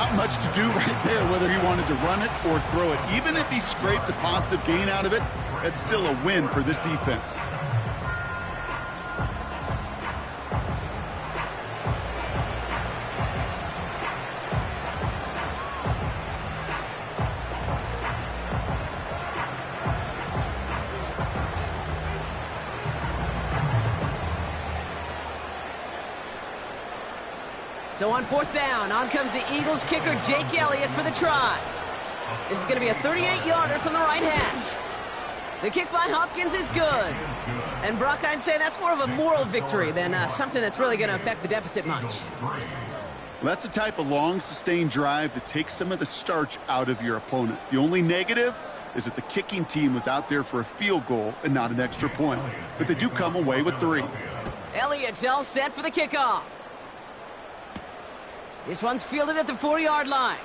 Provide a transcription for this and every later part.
Not much to do right there, whether he wanted to run it or throw it. Even if he scraped a positive gain out of it, that's still a win for this defense. So on 4th down, on comes the Eagles kicker, Jake Elliott, for the try. This is going to be a 38-yarder from the right hash. The kick by Hopkins is good. And Brock, I'd say that's more of a moral victory than something that's really going to affect the deficit much. Well, that's the type of long, sustained drive that takes some of the starch out of your opponent. The only negative is that the kicking team was out there for a field goal and not an extra point. But they do come away with 3. Elliott's all set for the kickoff. This one's fielded at the 4-yard line.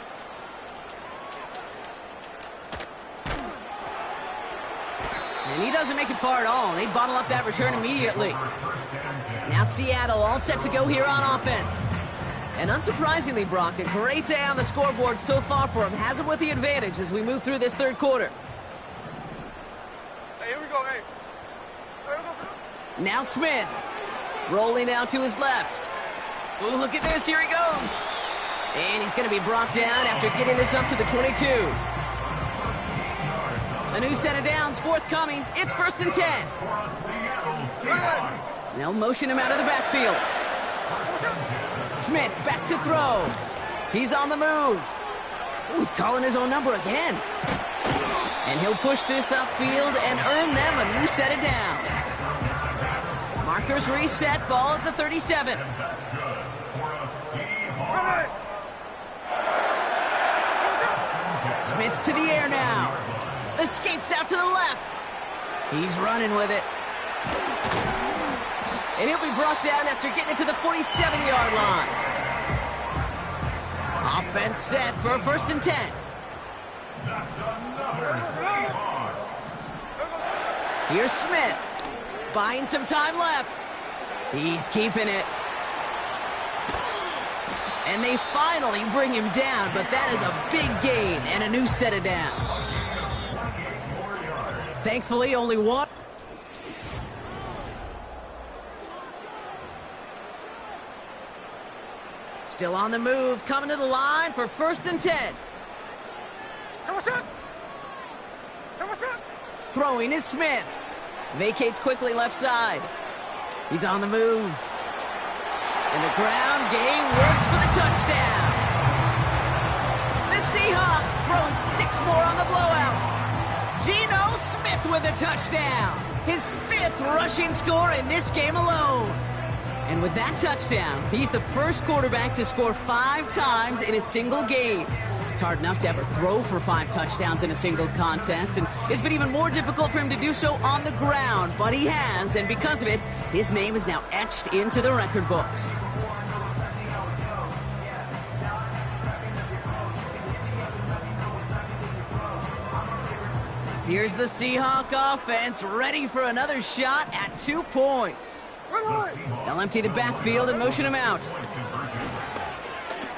And he doesn't make it far at all. They bottle up that return immediately. Now Seattle all set to go here on offense. And unsurprisingly, Brock, a great day on the scoreboard so far for him. Has him with the advantage as we move through this 3rd quarter. Hey, here we go, hey. Now Smith. Rolling out to his left. Ooh, look at this. Here he goes. And he's going to be brought down after getting this up to the 22. A new set of downs forthcoming. It's 1st and 10. They'll motion him out of the backfield. Smith back to throw. He's on the move. Ooh, he's calling his own number again. And he'll push this upfield and earn them a new set of downs. Markers reset, ball at the 37. Smith to the air now. Escapes out to the left. He's running with it. And he'll be brought down after getting it to the 47-yard line. Offense set for a 1st and 10. Here's Smith. Buying some time left. He's keeping it. And they finally bring him down, but that is a big gain and a new set of downs. Thankfully, only one. Still on the move, coming to the line for 1st and 10. Throwing is Smith. Vacates quickly left side. He's on the move. And the ground game works for the touchdown. The Seahawks throwing 6 more on the blowout. Geno Smith with a touchdown. His 5th rushing score in this game alone. And with that touchdown, he's the first quarterback to score 5 times in a single game. It's hard enough to ever throw for 5 touchdowns in a single contest, and it's been even more difficult for him to do so on the ground, but he has, and because of it, his name is now etched into the record books. Here's the Seahawk offense ready for another shot at 2 points. They'll empty the backfield and motion him out.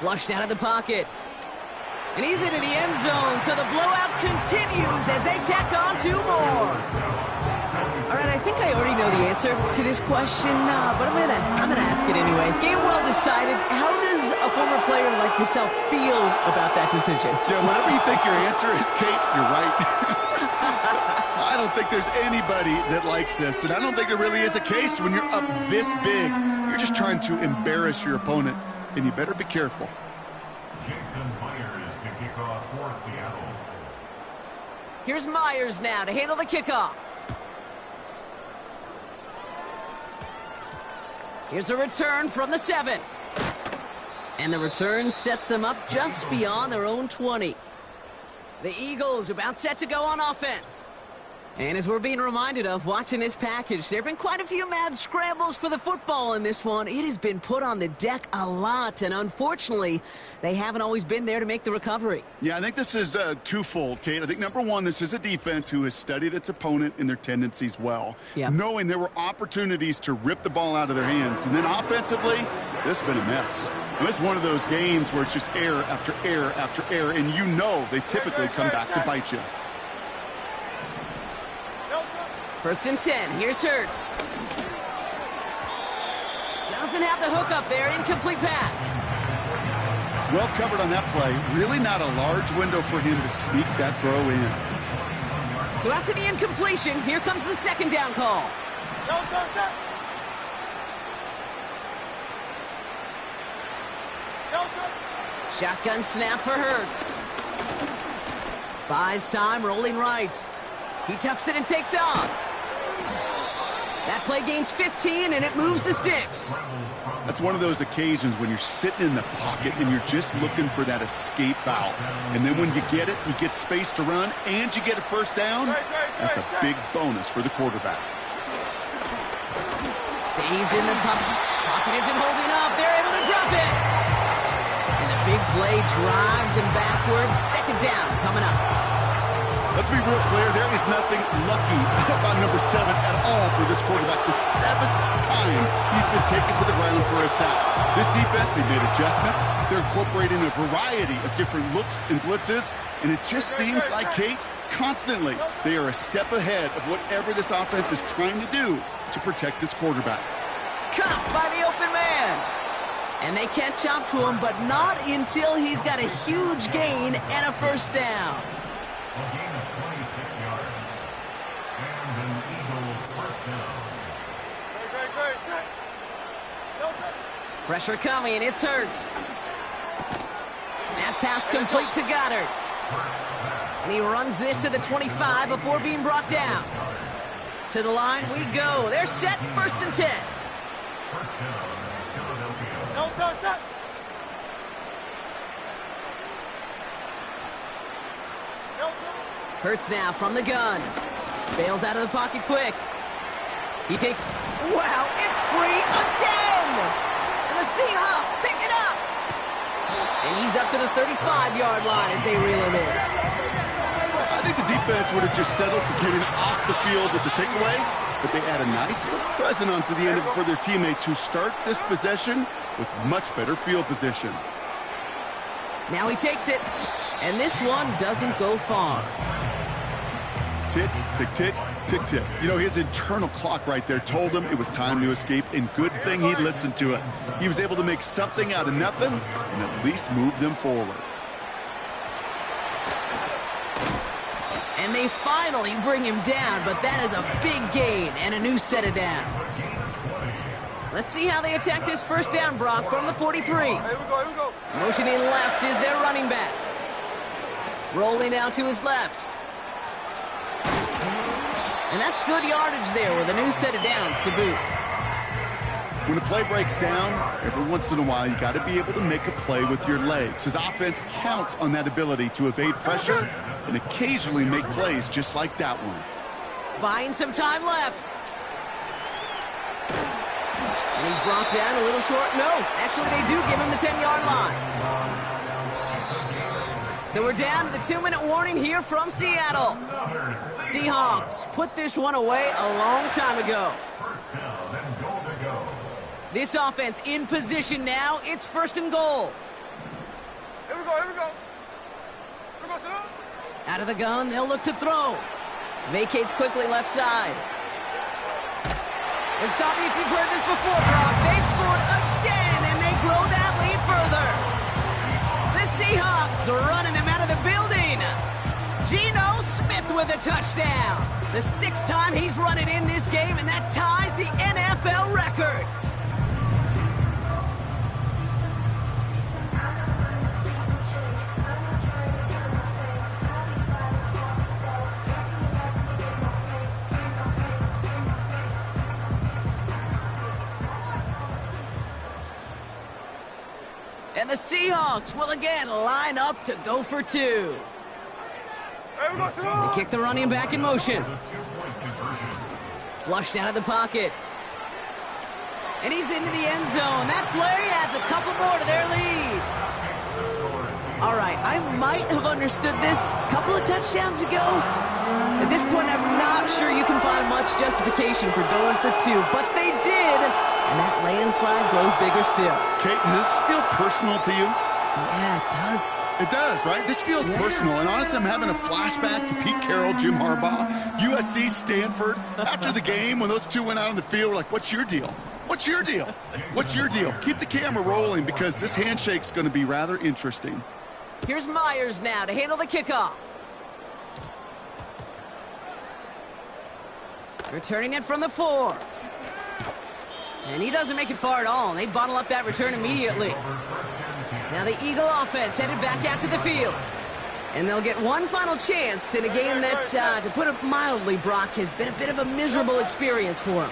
Flushed out of the pocket. And he's into the end zone, so the blowout continues as they tack on 2 more. All right, I think I already know the answer to this question, but I'm gonna ask it anyway. Game well decided. How does a former player like yourself feel about that decision? Yeah, whatever you think your answer is, Kate, you're right. I don't think there's anybody that likes this, and I don't think there really is a case when you're up this big. You're just trying to embarrass your opponent, and you better be careful. Here's Myers now to handle the kickoff. Here's a return from the 7. And the return sets them up just beyond their own 20. The Eagles about set to go on offense. And as we're being reminded of watching this package, there have been quite a few mad scrambles for the football in this one. It has been put on the deck a lot, and unfortunately, they haven't always been there to make the recovery. Yeah, I think this is twofold, Kate. I think, number one, this is a defense who has studied its opponent and their tendencies well, knowing there were opportunities to rip the ball out of their hands. And then offensively, this has been a mess. And it's one of those games where it's just error after error after error, and you know they typically come back to bite you. 1st and 10. Here's Hurts. Doesn't have the hook up there. Incomplete pass. Well covered on that play. Really not a large window for him to sneak that throw in. So after the incompletion, here comes the 2nd down call. Shotgun snap for Hurts. Buys time, rolling right. He tucks it and takes off. That play gains 15, and it moves the sticks. That's one of those occasions when you're sitting in the pocket and you're just looking for that escape valve. And then when you get it, you get space to run, and you get a 1st down. That's a big bonus for the quarterback. Stays in the pocket. Pocket isn't holding up. They're able to drop it. And the big play drives them backwards. 2nd down coming up. Let's be real clear, there is nothing lucky about number 7 at all for this quarterback. The 7th time he's been taken to the ground for a sack. This defense, they made adjustments. They're incorporating a variety of different looks and blitzes, and it just seems like, Kate, constantly they are a step ahead of whatever this offense is trying to do to protect this quarterback. Caught by the open man. And they catch up to him, but not until he's got a huge gain and a 1st down. Pressure coming, it's Hurts. That pass complete to Goddard. And he runs this to the 25 before being brought down. To the line we go. They're set, 1st and 10. Hurts now from the gun. Bails out of the pocket quick. He takes... Wow, it's free again! The Seahawks pick it up. And he's up to the 35-yard line as they reel him in. I think the defense would have just settled for getting off the field with the takeaway, but they add a nice little present onto the end of it for their teammates who start this possession with much better field position. Now he takes it, and this one doesn't go far. Tick, tick, tick, tick, tick. You know, his internal clock right there told him it was time to escape, and good thing he listened to it. He was able to make something out of nothing and at least move them forward. And they finally bring him down, but that is a big gain and a new set of downs. Let's see how they attack this 1st down, Brock, from the 43. Here we go. Motioning left is their running back. Rolling out to his left. And that's good yardage there with a new set of downs to boot. When a play breaks down, every once in a while, you got to be able to make a play with your legs. His offense counts on that ability to evade pressure and occasionally make plays just like that one. Buying some time left. And he's brought down a little short. No, actually they do give him the 10-yard line. So we're down to the 2-minute warning here from Seattle. Seahawks put this one away a long time ago. This offense in position now. It's 1st and goal. Here we go. Out of the gun, they'll look to throw. Vacates quickly left side. And stop me if you've heard this before, Brock. They've scored again, and they grow that lead further. The Seahawks are running them out of the building. Geno Smith with a touchdown. The 6th time he's run it in this game, and that ties the NFL record. And the Seahawks will again line up to go for 2. They kick the running back in motion. Flushed out of the pocket. And he's into the end zone. That play adds a couple more to their lead. All right, I might have understood this a couple of touchdowns ago. At this point, I'm not sure you can find much justification for going for two, but they did, and that landslide grows bigger still. Kate, does this feel personal to you? Yeah, it does. It does, right? This feels personal, and honestly, I'm having a flashback to Pete Carroll, Jim Harbaugh, USC, Stanford. After the game, when those two went out on the field, we're like, what's your deal? What's your deal? What's your deal? Keep the camera rolling because this handshake's going to be rather interesting. Here's Myers now to handle the kickoff. Returning it from the 4. And he doesn't make it far at all. They bottle up that return immediately. Now the Eagle offense headed back out to the field. And they'll get one final chance in a game that, to put it mildly, Brock, has been a bit of a miserable experience for him.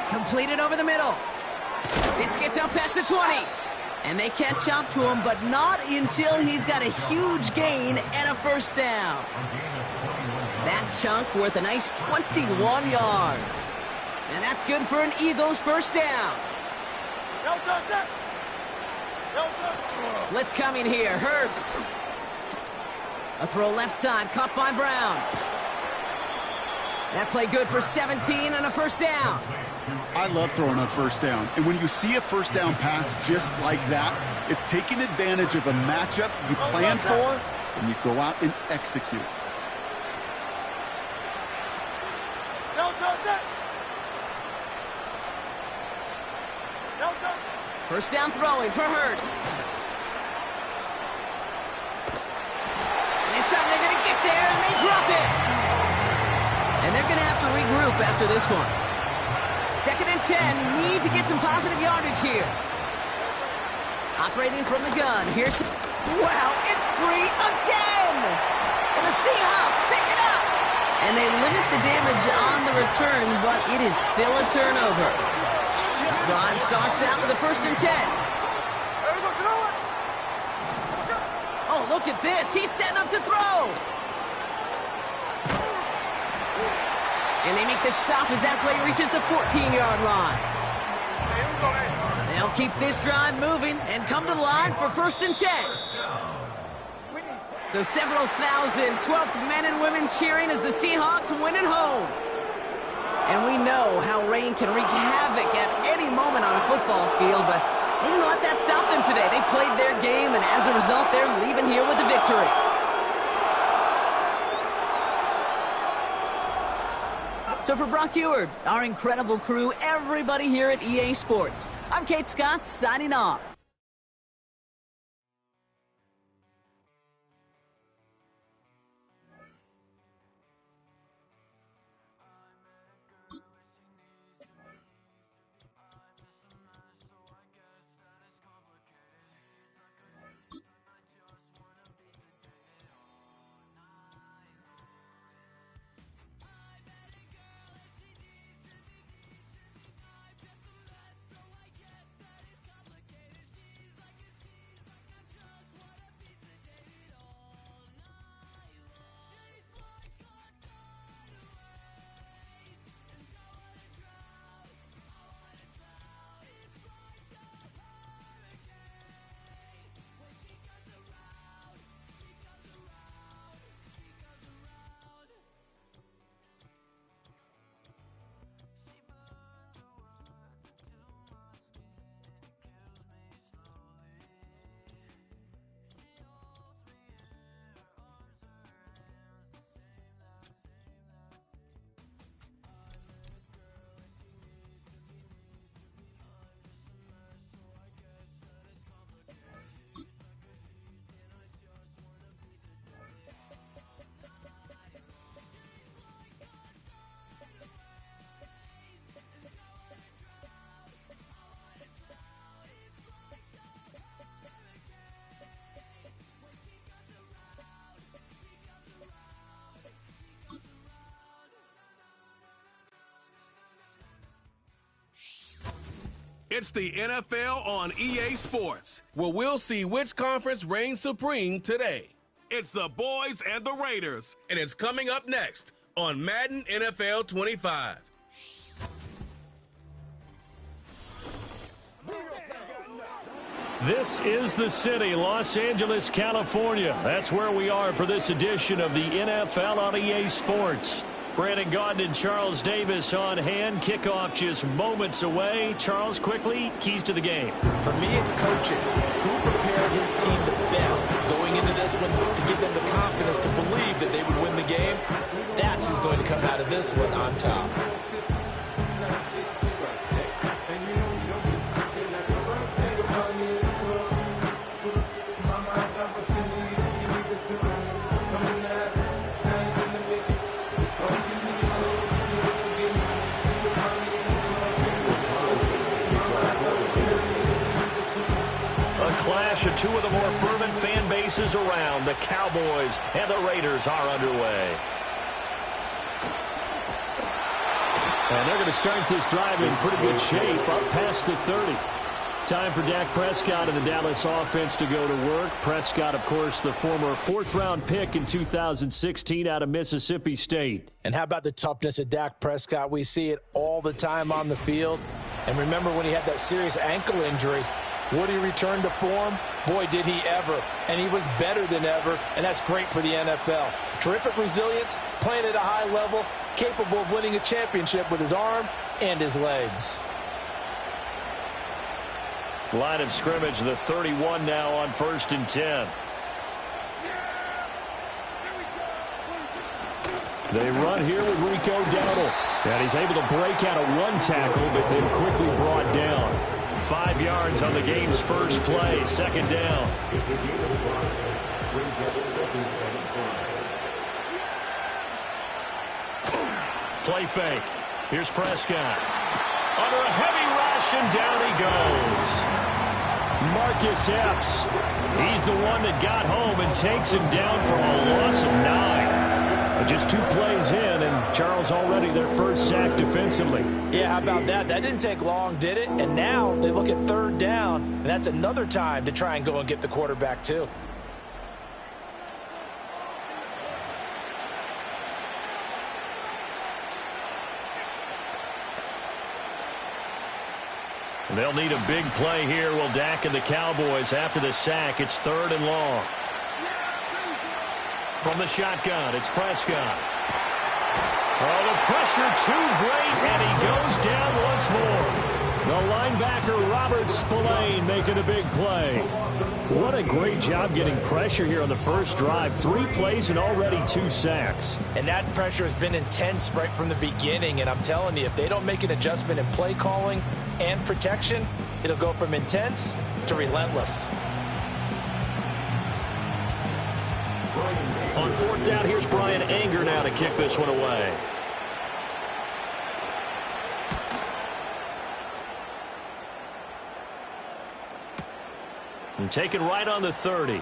Completed over the middle. This gets out past the 20. And they catch up to him, but not until he's got a huge gain and a first down. That chunk worth a nice 21 yards. And that's good for an Eagles first down. Blitz coming here. Hurts. A throw left side, caught by Brown. That play good for 17 and a first down. I love throwing on first down. And when you see a first down pass just like that, it's taking advantage of a matchup you plan for, and you go out and execute. First down throwing for Hurts. And this time they're going to get there, and they drop it. And they're going to have to regroup after this one. 2nd and 10, need to get some positive yardage here. Operating from the gun. Here's... Wow, it's free again! And the Seahawks pick it up! And they limit the damage on the return, but it is still a turnover. Drive starts out with a 1st and 10. Oh, look at this. He's setting up to throw. And they make the stop as that play reaches the 14-yard line. They'll keep this drive moving and come to the line for 1st and 10. So several thousand 12th men and women cheering as the Seahawks win at home. And we know how rain can wreak havoc at any moment on a football field, but they didn't let that stop them today. They played their game, and as a result, they're leaving here with a victory. So for Brock Eward, our incredible crew, everybody here at EA Sports, I'm Kate Scott signing off. It's the NFL on EA Sports, where we'll see which conference reigns supreme today. It's the boys and the Raiders. And it's coming up next on Madden NFL 25. This is the city, Los Angeles, California. That's where we are for this edition of the NFL on EA Sports. Brandon Gaudin and Charles Davis on hand. Kickoff just moments away. Charles, quickly, keys to the game. For me, it's coaching. Who prepared his team the best going into this one to give them the confidence to believe that they would win the game? That's who's going to come out of this one on top. Clash of two of the more fervent fan bases around. The Cowboys and the Raiders are underway. And they're going to start this drive in pretty good shape, up past the 30. Time for Dak Prescott and the Dallas offense to go to work. Prescott, of course, the former fourth-round pick in 2016 out of Mississippi State. And how about the toughness of Dak Prescott? We see it all the time on the field. And remember when he had that serious ankle injury, would he return to form? Boy, did he ever. And he was better than ever, and that's great for the NFL. Terrific resilience, playing at a high level, capable of winning a championship with his arm and his legs. Line of scrimmage, the 31 now on 1st and 10. They run here with Rico Dowdle. And he's able to break out of one tackle, but then quickly brought down. 5 yards on the game's first play, 2nd down. Play fake. Here's Prescott. Under a heavy rush, and down he goes. Marcus Epps. He's the one that got home and takes him down for a loss of 9. Just 2 plays in, and Charles already their first sack defensively. Yeah, how about that? That didn't take long, did it? And now they look at 3rd down, and that's another time to try and go and get the quarterback too. They'll need a big play here. Will Dak and the Cowboys after the sack. It's 3rd and long. From the shotgun, it's Prescott. Oh, the pressure too great, and he goes down once more. The linebacker, Robert Spillane, making a big play. What a great job getting pressure here on the first drive. 3 plays and already 2 sacks. And that pressure has been intense right from the beginning, and I'm telling you, if they don't make an adjustment in play calling and protection, it'll go from intense to relentless. On 4th down, here's Brian Anger now to kick this one away. And taken right on the 30.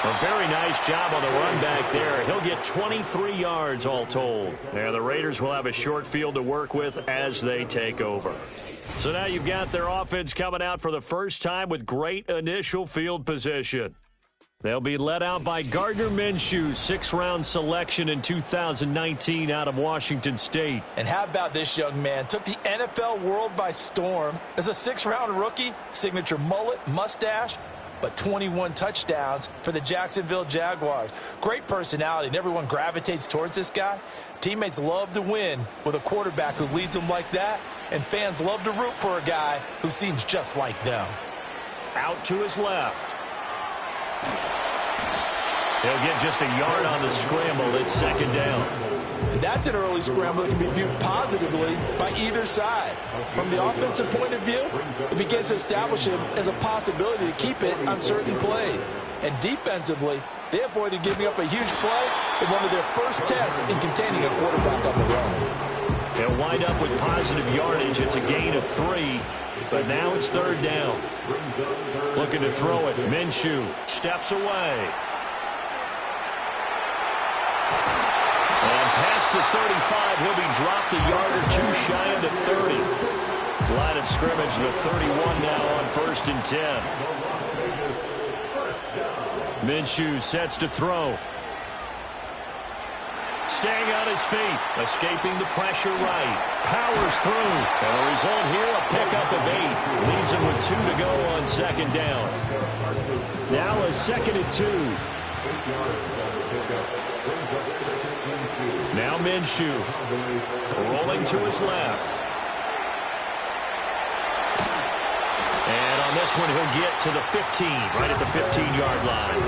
A very nice job on the run back there. He'll get 23 yards all told. And the Raiders will have a short field to work with as they take over. So now you've got their offense coming out for the first time with great initial field position. They'll be led out by Gardner Minshew, 6th-round selection in 2019 out of Washington State. And how about this young man? Took the NFL world by storm as a 6th-round rookie, signature mullet, mustache, but 21 touchdowns for the Jacksonville Jaguars. Great personality, and everyone gravitates towards this guy. Teammates love to win with a quarterback who leads them like that, and fans love to root for a guy who seems just like them. Out to his left. He'll get just a yard on the scramble. It's 2nd down. That's an early scramble that can be viewed positively by either side. From the offensive point of view, it begins to establish it as a possibility to keep it on certain plays. And defensively, they avoided giving up a huge play in one of their first tests in containing a quarterback on the run. They'll wind up with positive yardage. It's a gain of 3, but now it's 3rd down. Looking to throw it. Minshew steps away. And past the 35, he'll be dropped a yard or 2 shy of the 30. Line of scrimmage, the 31 now on 1st and 10. Minshew sets to throw. Staying on his feet, escaping the pressure right. Powers through. And the result here, a pickup of 8. Leaves him with 2 to go on 2nd down. Now a 2nd and 2. Now Minshew. Rolling to his left. And on this one, he'll get to the 15, right at the 15-yard line.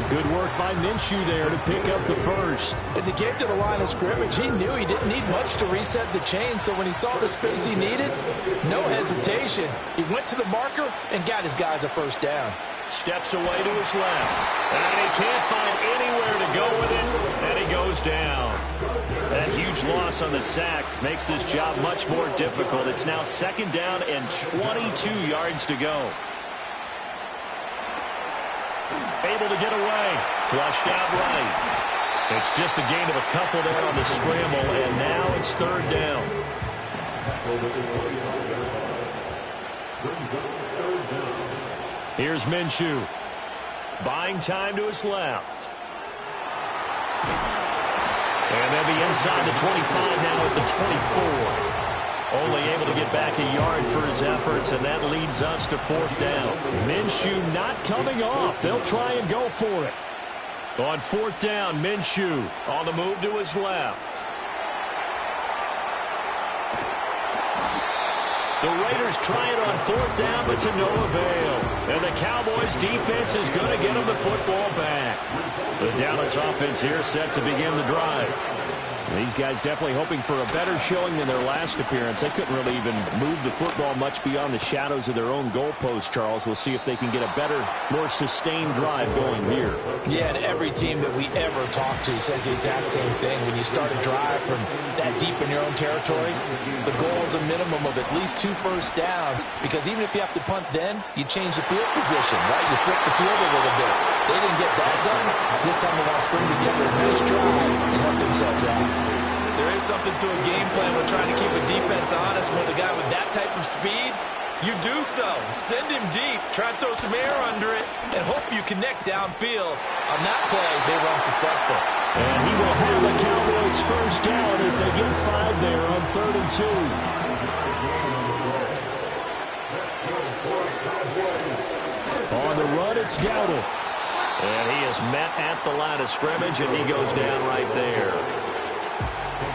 Good work by Minshew there to pick up the first. As he came to the line of scrimmage, he knew he didn't need much to reset the chain, so when he saw the space he needed, no hesitation. He went to the marker and got his guys a first down. Steps away to his left. And he can't find anywhere to go with it, and he goes down. That huge loss on the sack makes this job much more difficult. It's now 2nd down and 22 yards to go. Able to get away. Flushed out right. It's just a gain of a couple there on the scramble, and now it's 3rd down. Here's Minshew. Buying time to his left. And they'll be inside the 25 now at the 24. Only able to get back a yard for his efforts, and that leads us to 4th down. Minshew not coming off. They'll try and go for it. On 4th down, Minshew on the move to his left. The Raiders try it on 4th down, but to no avail. And the Cowboys defense is going to get them the football back. The Dallas offense here set to begin the drive. These guys definitely hoping for a better showing than their last appearance. They couldn't really even move the football much beyond the shadows of their own goalpost, Charles. We'll see if they can get a better, more sustained drive going here. Yeah, and every team that we ever talk to says the exact same thing. When you start a drive from that deep in your own territory, the goal is a minimum of at least 2 first downs, because even if you have to punt then, you change the field position, right? You flip the field a little bit. They didn't get that done. This time they want to string together a nice drive and help themselves out. There is something to a game plan when trying to keep a defense honest. With a guy with that type of speed, you do so. Send him deep, try to throw some air under it, and hope you connect downfield. On that play, they were unsuccessful. And he will have the Cowboys first down as they get 5 there on 3rd and 2. On the run, it's Dowdle. And he is met at the line of scrimmage, and he goes down right there.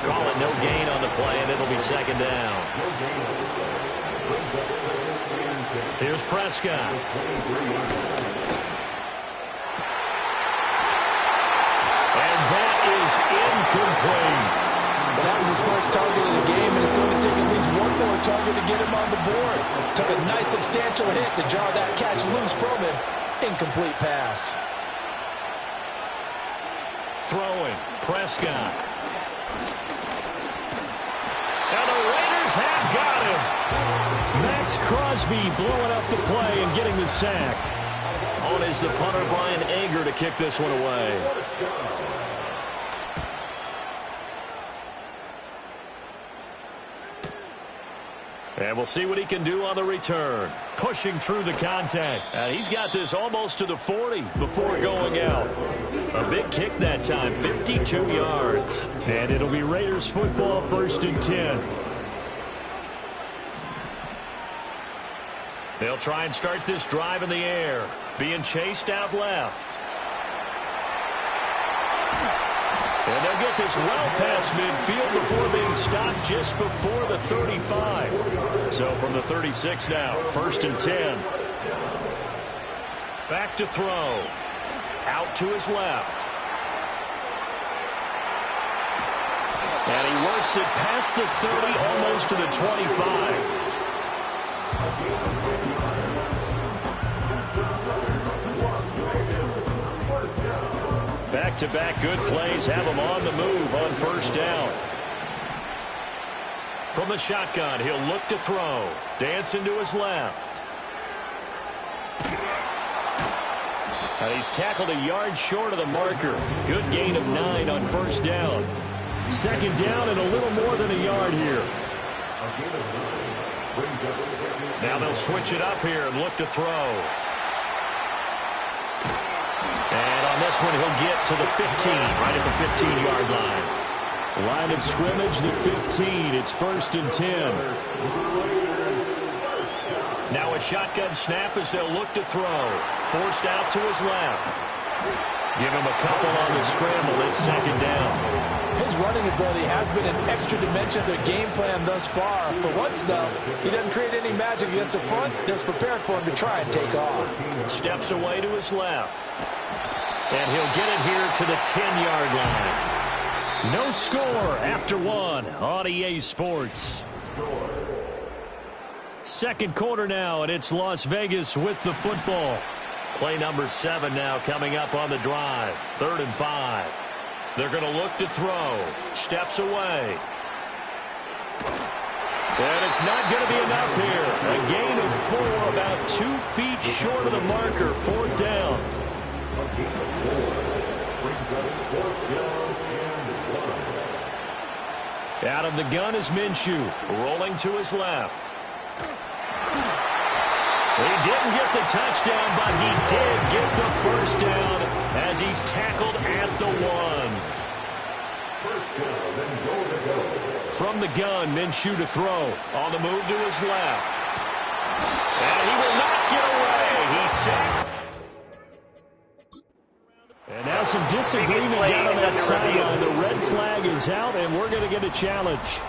Call it no gain on the play, and it'll be 2nd down. Here's Prescott. And that is incomplete. But that was his first target of the game, and it's going to take at least one more target to get him on the board. Took a nice substantial hit to jar that catch loose from him. Incomplete pass. Throwing, Prescott. And the Raiders have got him. Max Crosby blowing up the play and getting the sack. On is the punter, Brian Ager, to kick this one away. And we'll see what he can do on the return. Pushing through the contact. And he's got this almost to the 40 before going out. A big kick that time, 52 yards. And it'll be Raiders football, 1st and 10. They'll try and start this drive in the air. Being chased out left. And they'll get this well past midfield before being stopped just before the 35. So from the 36 now, 1st and 10. Back to throw. Out to his left. And he works it past the 30, almost to the 25. Back-to-back good plays have him on the move on 1st down. From the shotgun, he'll look to throw. Dancing to his left. And he's tackled a yard short of the marker. Good gain of 9 on 1st down. 2nd down and a little more than a yard here. Now they'll switch it up here and look to throw. And on this one, he'll get to the 15, right at the 15-yard line. Line of scrimmage, the 15. It's 1st and 10. Now a shotgun snap as they'll look to throw. Forced out to his left. Give him a couple on the scramble. It's 2nd down. His running ability has been an extra dimension to the game plan thus far. For once, though, he doesn't create any magic against the front that's prepared for him to try and take off. Steps away to his left. And he'll get it here to the 10-yard line. No score after 1 on EA Sports. 2nd quarter now, and it's Las Vegas with the football. Play number 7 now coming up on the drive. 3rd and 5. They're going to look to throw. Steps away. And it's not going to be enough here. A gain of 4, about 2 feet short of the marker. 4th down. Out of the gun is Minshew, rolling to his left. He didn't get the touchdown, but he did get the 1st down as he's tackled at the 1. From the gun, Minshew to throw. On the move to his left. And he will not get away. He's sacked. And now some disagreement down on that sideline. The red flag is out, and we're going to get a challenge.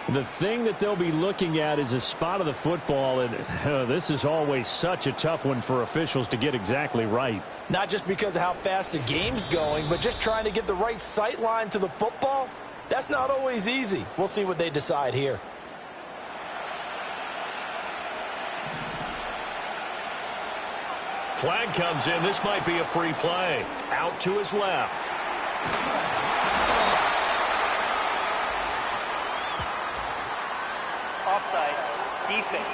The thing that they'll be looking at is a spot of the football, and this is always such a tough one for officials to get exactly right. Not just because of how fast the game's going, but just trying to get the right sight line to the football. That's not always easy. We'll see what they decide here. Flag comes in. This might be a free play. Out to his left. Offside. Defense.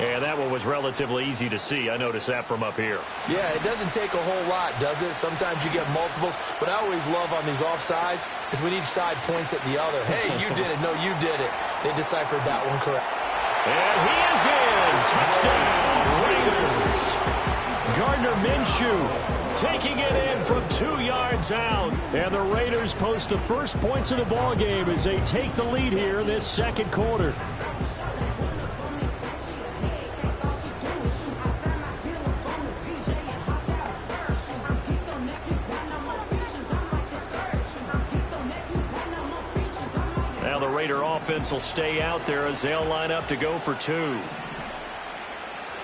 Yeah, that one was relatively easy to see. I noticed that from up here. Yeah, it doesn't take a whole lot, does it? Sometimes you get multiples. What I always love on these offsides is when each side points at the other. Hey, you did it. No, you did it. They deciphered that one correct. And he is in. Touchdown, Raiders. Gardner Minshew taking it in from 2 yards out. And the Raiders post the first points of the ball game as they take the lead here in this 2nd quarter. Now the Raider offense will stay out there as they'll line up to go for 2.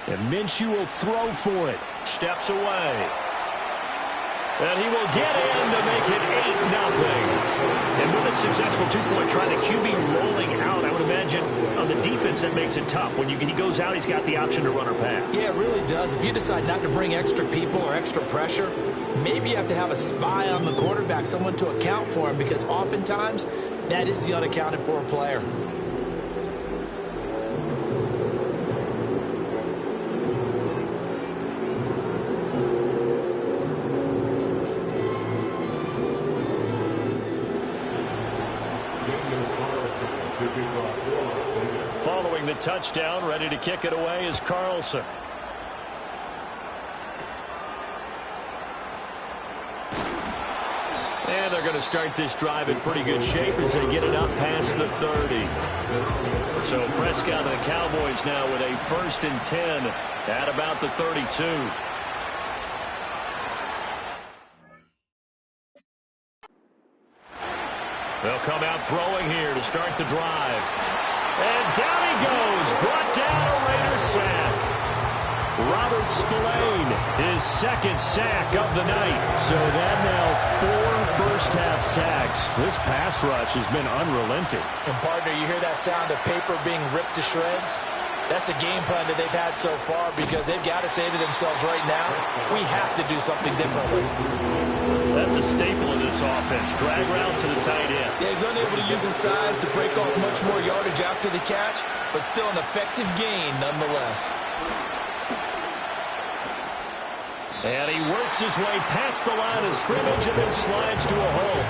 And Minshew will throw for it. Steps away. And he will get in to make it 8-0. And with a successful 2-point try, the QB rolling out, I would imagine on the defense that makes it tough. When he goes out, he's got the option to run or pass. Yeah, it really does. If you decide not to bring extra people or extra pressure, maybe you have to have a spy on the quarterback, someone to account for him, because oftentimes that is the unaccounted for player. Following the touchdown, ready to kick it away is Carlson. And they're going to start this drive in pretty good shape as they get it up past the 30. So Prescott and the Cowboys now with a 1st and 10 at about the 32. They'll come out throwing here to start the drive. And down he goes. Brought down a Raider sack. Robert Spillane, his 2nd sack of the night. So that now 4 first-half sacks. This pass rush has been unrelenting. And, partner, you hear that sound of paper being ripped to shreds? That's the game plan that they've had so far, because they've got to say to themselves right now, we have to do something differently. That's a staple of this offense. Drag route to the tight end. Yeah, he's unable to use his size to break off much more yardage after the catch, but still an effective gain nonetheless. And he works his way past the line of scrimmage and then slides to a hole.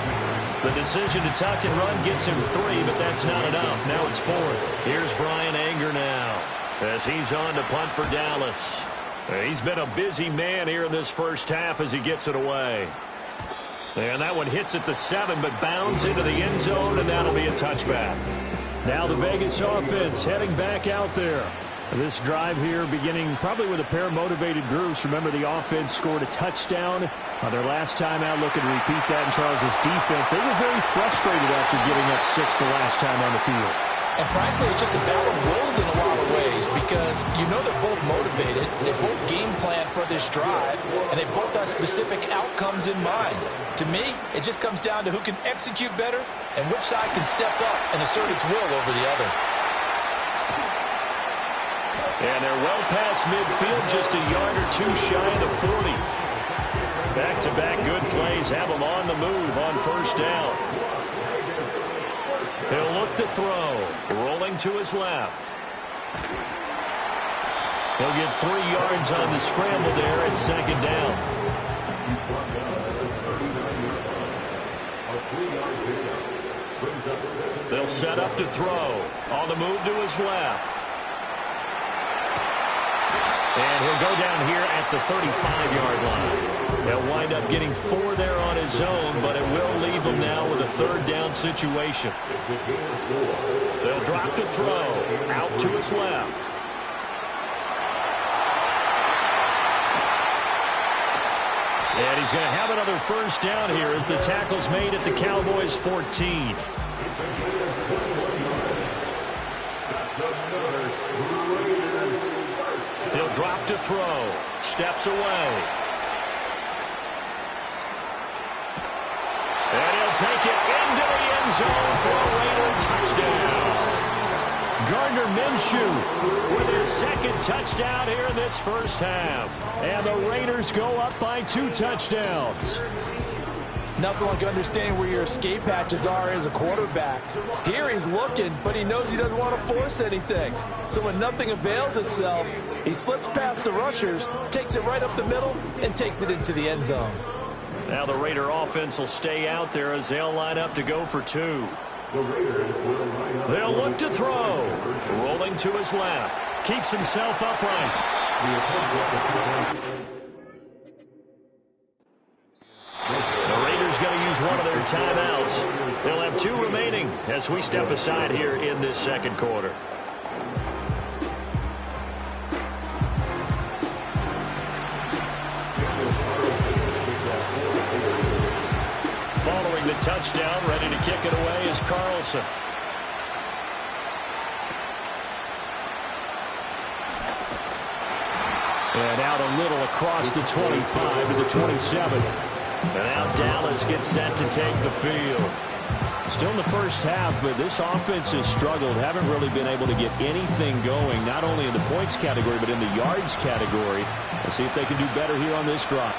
The decision to tuck and run gets him 3, but that's not enough. Now it's 4th. Here's Brian Anger now as he's on to punt for Dallas. He's been a busy man here in this first half as he gets it away. And that one hits at the 7, but bounds into the end zone, and that'll be a touchback. Now the Vegas offense heading back out there. This drive here beginning probably with a pair of motivated groups. Remember, the offense scored a touchdown on their last time out. Looking to repeat that in Charles' defense. They were very frustrated after giving up 6 the last time on the field. And frankly, it's just a battle of wills in a lot of ways because you know they're both motivated, they both game plan for this drive, and they both have specific outcomes in mind. To me, it just comes down to who can execute better and which side can step up and assert its will over the other. And they're well past midfield, just a yard or 2 shy of the 40. Back-to-back good plays have them on the move on first down. He'll look to throw. Rolling to his left. He'll get 3 yards on the scramble there at second down. They'll set up to throw. On the move to his left. And he'll go down here at the 35-yard line. He'll wind up getting 4 there on his own, but it will leave him now with a third down situation. They'll drop to throw. Out to his left. And he's going to have another first down here as the tackle's made at the Cowboys' 14. He'll drop to throw. Steps away. And he'll take it into the end zone for a Raider touchdown. Gardner Minshew with his second touchdown here in this first half. And the Raiders go up by 2 touchdowns. Nothing like understanding where your escape hatches are as a quarterback. Here he's looking, but he knows he doesn't want to force anything. So when nothing avails itself, he slips past the rushers, takes it right up the middle, and takes it into the end zone. Now the Raider offense will stay out there as they'll line up to go for 2. They'll look to throw. Rolling to his left. Keeps himself upright. The Raiders going to use one of their timeouts. They'll have 2 remaining as we step aside here in this second quarter. Following the touchdown, ready to kick it away is Carlson. And out a little across the 25 to the 27. And now Dallas gets set to take the field. Still in the first half, but this offense has struggled. Haven't really been able to get anything going, not only in the points category, but in the yards category. Let's see if they can do better here on this drive.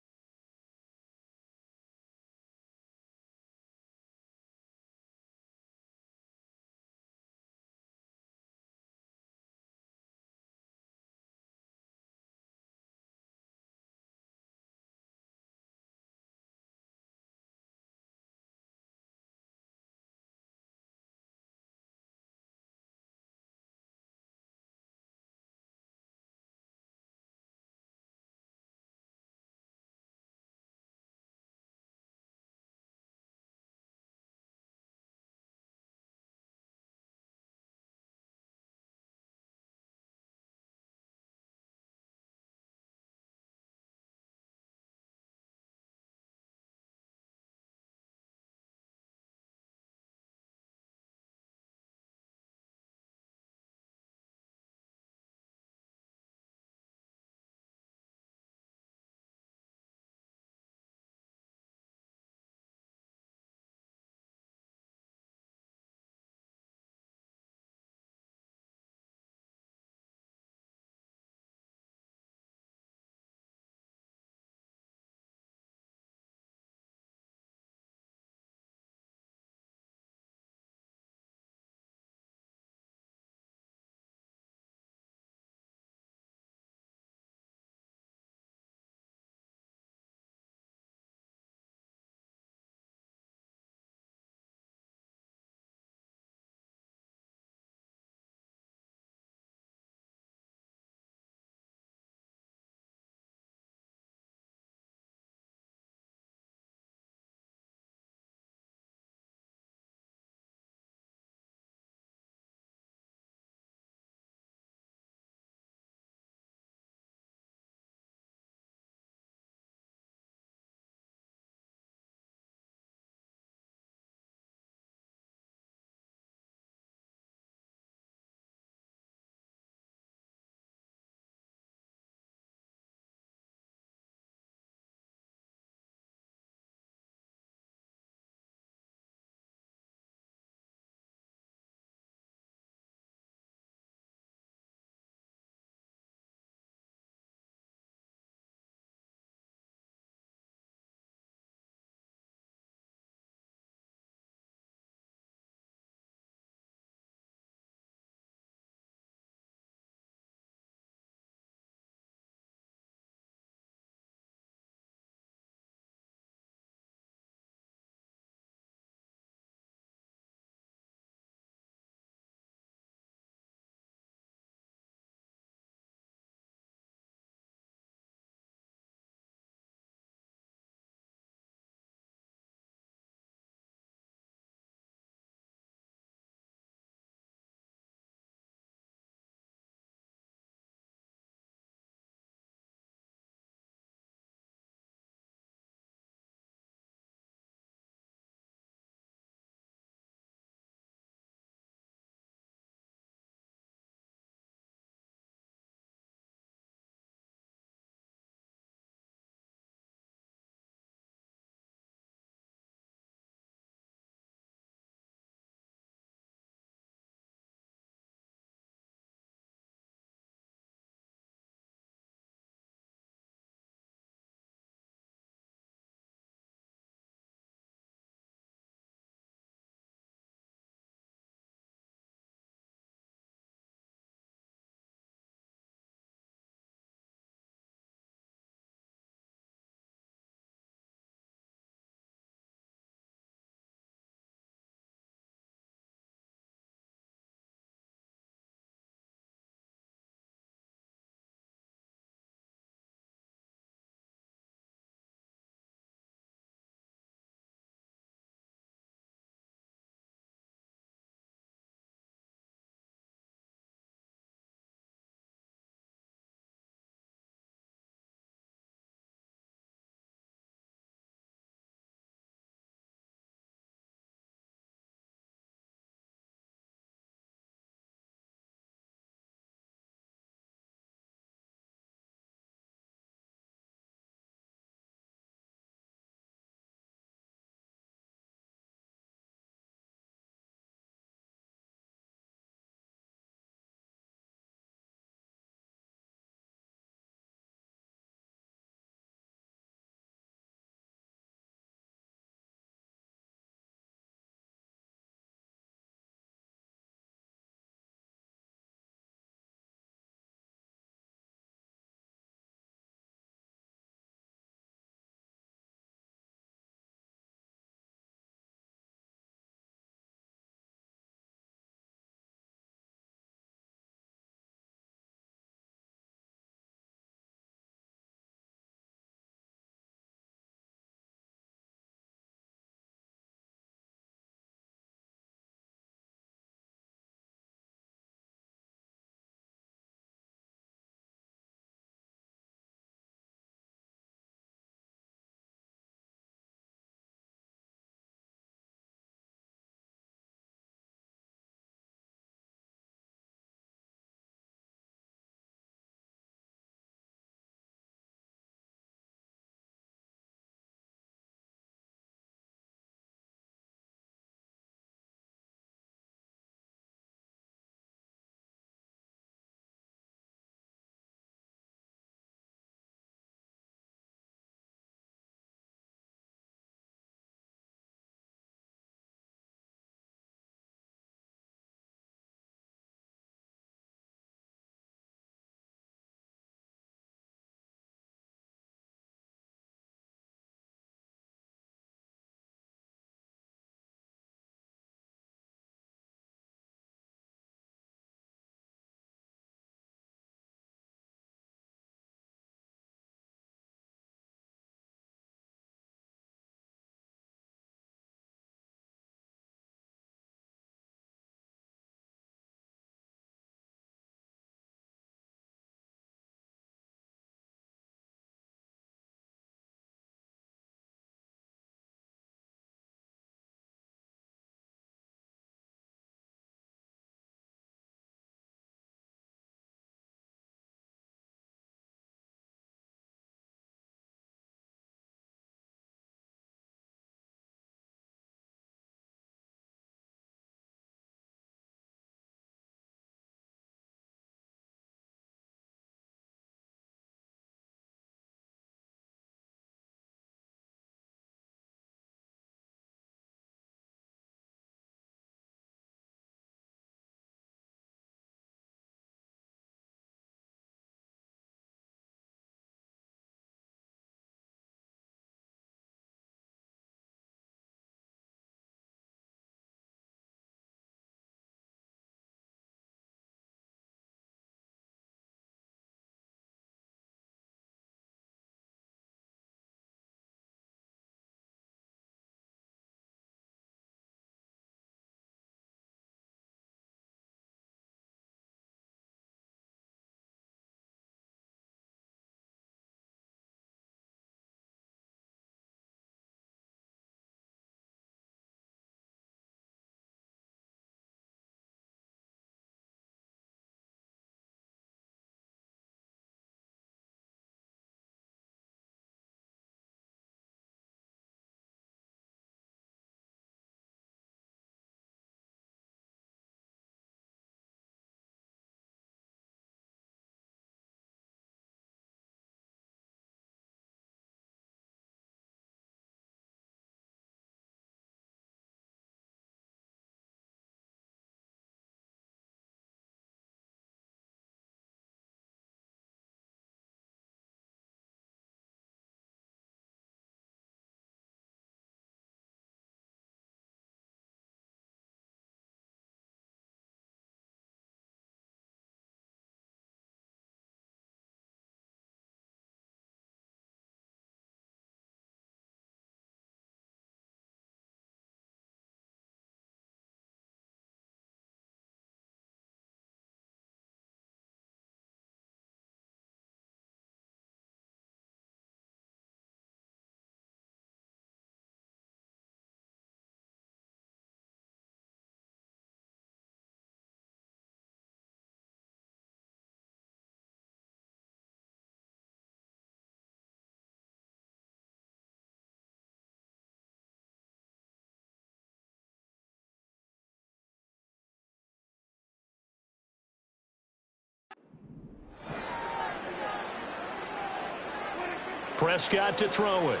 Prescott to throw it.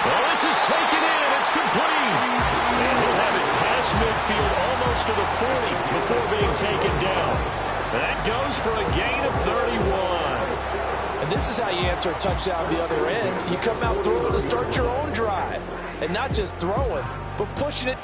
Well, this is taken in. It's complete. And he'll have it past midfield almost to the 40 before being taken down. That goes for a gain of 31. And this is how you answer a touchdown the other end. You come out throwing to start your own drive. And not just throwing, but pushing it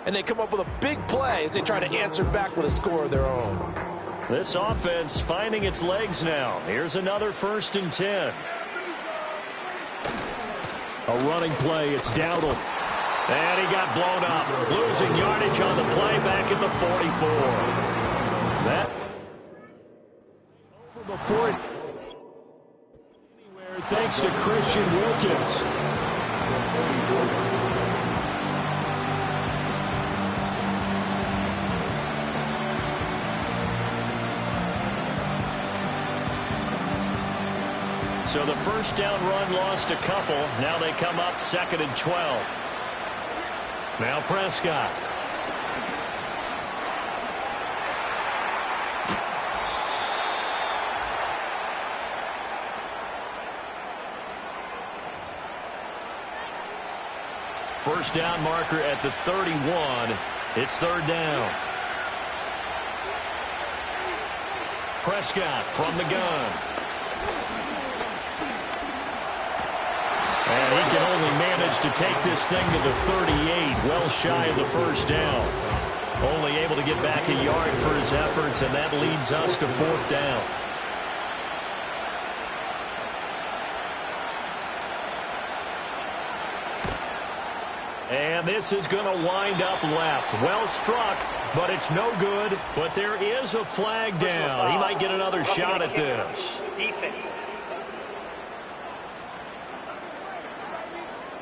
and they come up with a big play as they try to answer back with a score of their own. This offense finding its legs now. Here's another 1st and 10. A running play. It's Dowdle. And he got blown up. Losing yardage on the play back at the 44. That over before it. Anywhere thanks to Christian Wilkins. So the 1st down run lost a couple. Now they come up 2nd and 12. Now Prescott. First down marker at the 31. It's 3rd down. Prescott from the gun. And he can only manage to take this thing to the 38, well shy of the 1st down. Only able to get back a yard for his efforts, and that leads us to 4th down. And this is going to wind up left. Well struck, but it's no good. But there is a flag down. He might get another shot at this. Defense.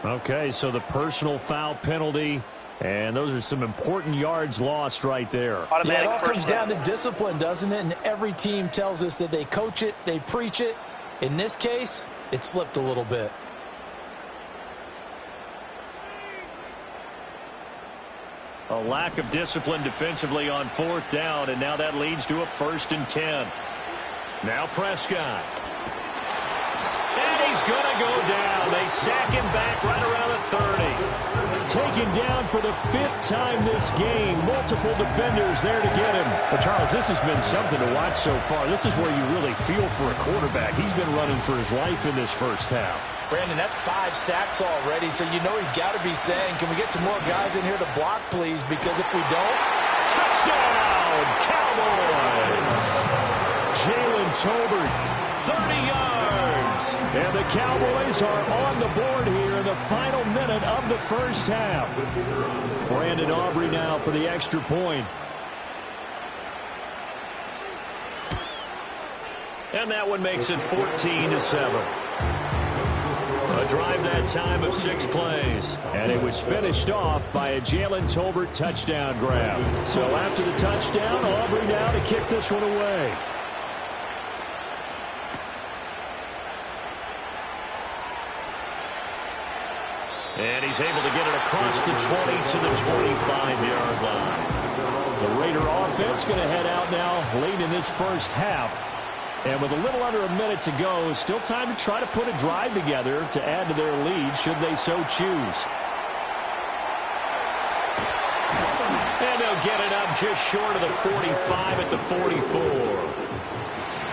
Okay, so the personal foul penalty, and those are some important yards lost right there. Yeah, it all comes down to discipline, doesn't it? And every team tells us that they coach it, they preach it. In this case, it slipped a little bit. A lack of discipline defensively on 4th down, and now that leads to a 1st and 10. Now Prescott. And he's going to go down. They sack him back right around the 30. Taken down for the 5th time this game. Multiple defenders there to get him. Well, Charles, this has been something to watch so far. This is where you really feel for a quarterback. He's been running for his life in this first half. Brandon, that's 5 sacks already, so you know he's got to be saying, can we get some more guys in here to block, please? Because if we don't, touchdown, Cowboys! Jalen Tolbert, 30 yards. And the Cowboys are on the board here in the final minute of the first half. Brandon Aubrey now for the extra point. And that one makes it 14-7. A drive that time of 6 plays. And it was finished off by a Jalen Tolbert touchdown grab. So after the touchdown, Aubrey now to kick this one away. And he's able to get it across the 20 to the 25-yard line. The Raider offense going to head out now late in this first half. And with a little under a minute to go, still time to try to put a drive together to add to their lead should they so choose. And they'll get it up just short of the 45 at the 44.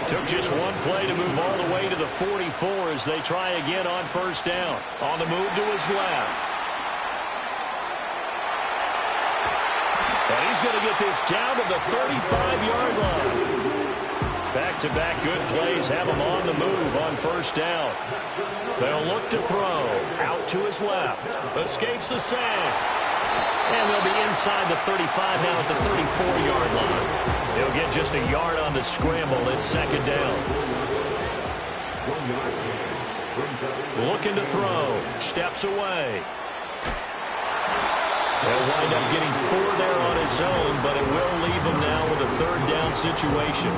Took just one play to move all the way to the 44 as they try again on first down. On the move to his left. And he's going to get this down to the 35-yard line. Back-to-back good plays have him on the move on first down. They'll look to throw. Out to his left. Escapes the sack. And they'll be inside the 35 now at the 34-yard line. He'll get just a yard on the scramble at second down. Looking to throw. Steps away. He'll wind up getting 4 there on his own, but it will leave him now with a third down situation.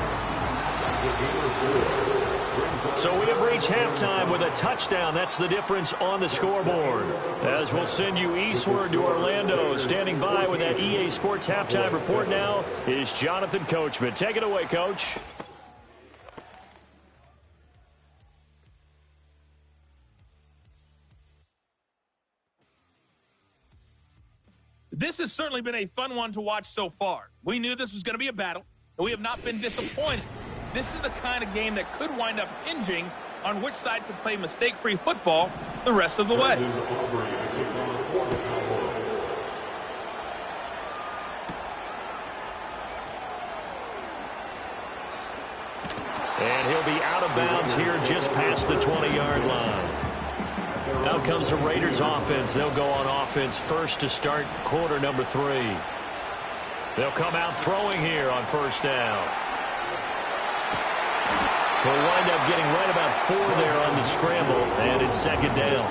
So we have reached halftime with a touchdown. That's the difference on the scoreboard. As we'll send you eastward to Orlando. Standing by with that EA Sports halftime report now is Jonathan Coachman. Take it away, Coach. This has certainly been a fun one to watch so far. We knew this was going to be a battle, and we have not been disappointed. This is the kind of game that could wind up hinging on which side could play mistake-free football the rest of the way. yards here just past the 20-yard line. Out comes the Raiders offense. They'll go on offense first to start quarter number 3. They'll come out throwing here on first down. They'll wind up getting right about 4 there on the scramble, and it's second down.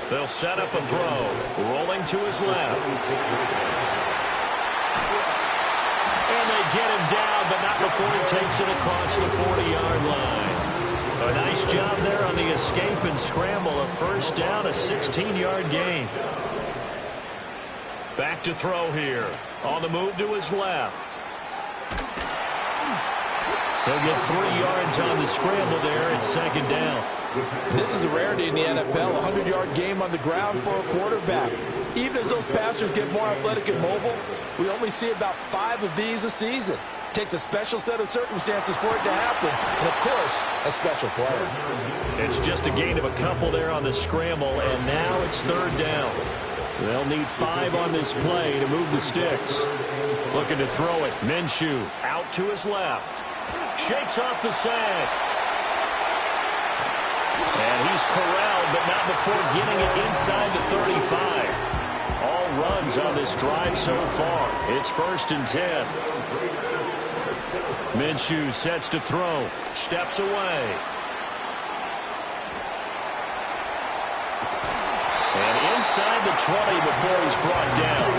They'll set up a throw, rolling to his left. And they get him down, but not before he takes it across the 40-yard line. A nice job there on the escape and scramble. A first down, a 16-yard gain. Back to throw here. On the move to his left. He'll get 3 yards on the scramble there at second down. And this is a rarity in the NFL, a 100-yard game on the ground for a quarterback. Even as those passers get more athletic and mobile, we only see about 5 of these a season. It takes a special set of circumstances for it to happen, and, of course, a special player. It's just a gain of a couple there on the scramble, and now it's third down. They'll need 5 on this play to move the sticks. Looking to throw it. Minshew out to his left. Shakes off the sack. And he's corralled, but not before getting it inside the 35. All runs on this drive so far. It's first and 10. Minshew sets to throw. Steps away. And inside the 20 before he's brought down.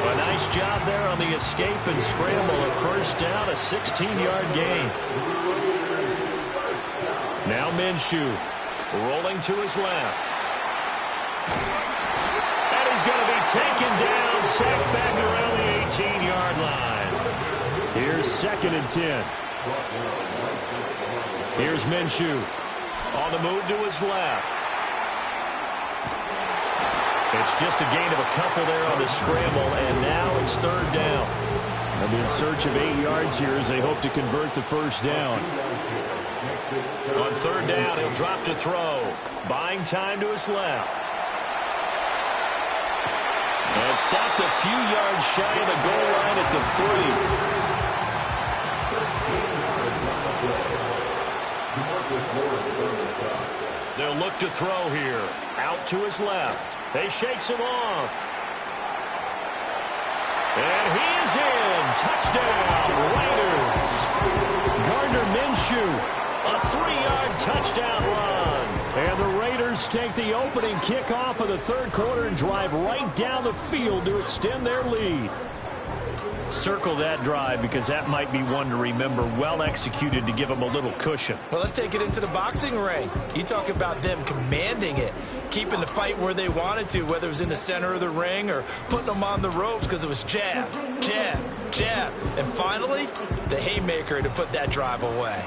A nice job there on the escape and scramble. A first down, a 16-yard gain. Now Minshew rolling to his left. And he's going to be taken down, sacked back around the 18-yard line. Here's second and 10. Here's Minshew on the move to his left. It's just a gain of a couple there on the scramble, and now it's third down. They'll be in search of 8 yards here as they hope to convert the first down. On third down, he'll drop to throw. Buying time to his left. And stopped a few yards shy of the goal line at the 3. They'll look to throw here. Out to his left. They shakes him off. And he is in. Touchdown, Raiders. Gardner Minshew, a 3-yard touchdown run. And the Raiders take the opening kickoff of the third quarter and drive right down the field to extend their lead. Circle that drive because that might be one to remember. Well executed to give them a little cushion. Well, let's take it into the boxing ring. You talk about them commanding it, keeping the fight where they wanted to, whether it was in the center of the ring or putting them on the ropes because it was jab, jab, jab. And finally, the haymaker to put that drive away.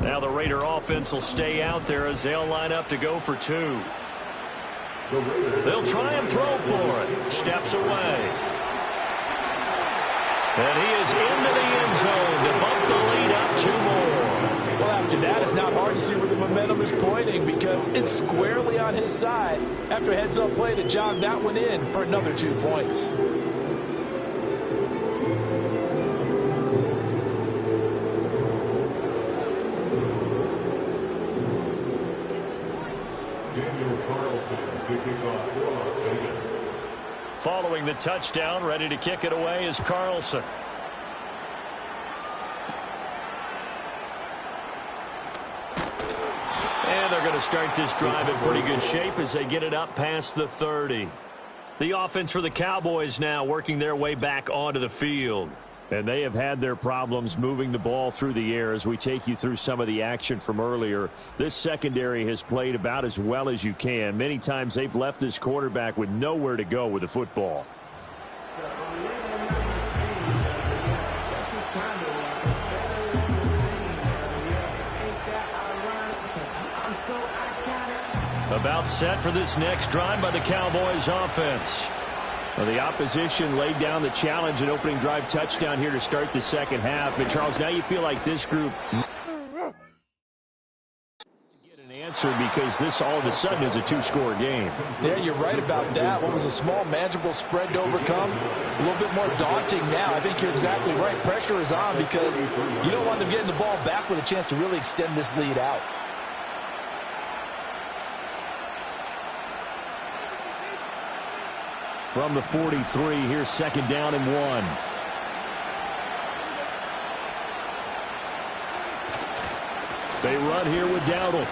Now the Raider offense will stay out there as they'll line up to go for 2. They'll try and throw for it. Steps away. And he is into the end zone to bump the lead up 2 more. Well, after that, it's not hard to see where the momentum is pointing because it's squarely on his side after a heads-up play to jog that one in for another 2 points. Following the touchdown, ready to kick it away is Carlson. And they're going to start this drive in pretty good shape as they get it up past the 30. The offense for the Cowboys now working their way back onto the field. And they have had their problems moving the ball through the air as we take you through some of the action from earlier. This secondary has played about as well as you can. Many times they've left this quarterback with nowhere to go with the football. About set for this next drive by the Cowboys offense. Well, the opposition laid down the challenge, an opening drive touchdown here to start the second half. And, Charles, now you feel like this group Answer, because this all of a sudden is a two-score game. Yeah, you're right about that. What was a small, manageable spread to overcome, a little bit more daunting now. I think you're exactly right. Pressure is on because you don't want them getting the ball back with a chance to really extend this lead out. From the 43, here's second down and 1. They run here with Dowdle.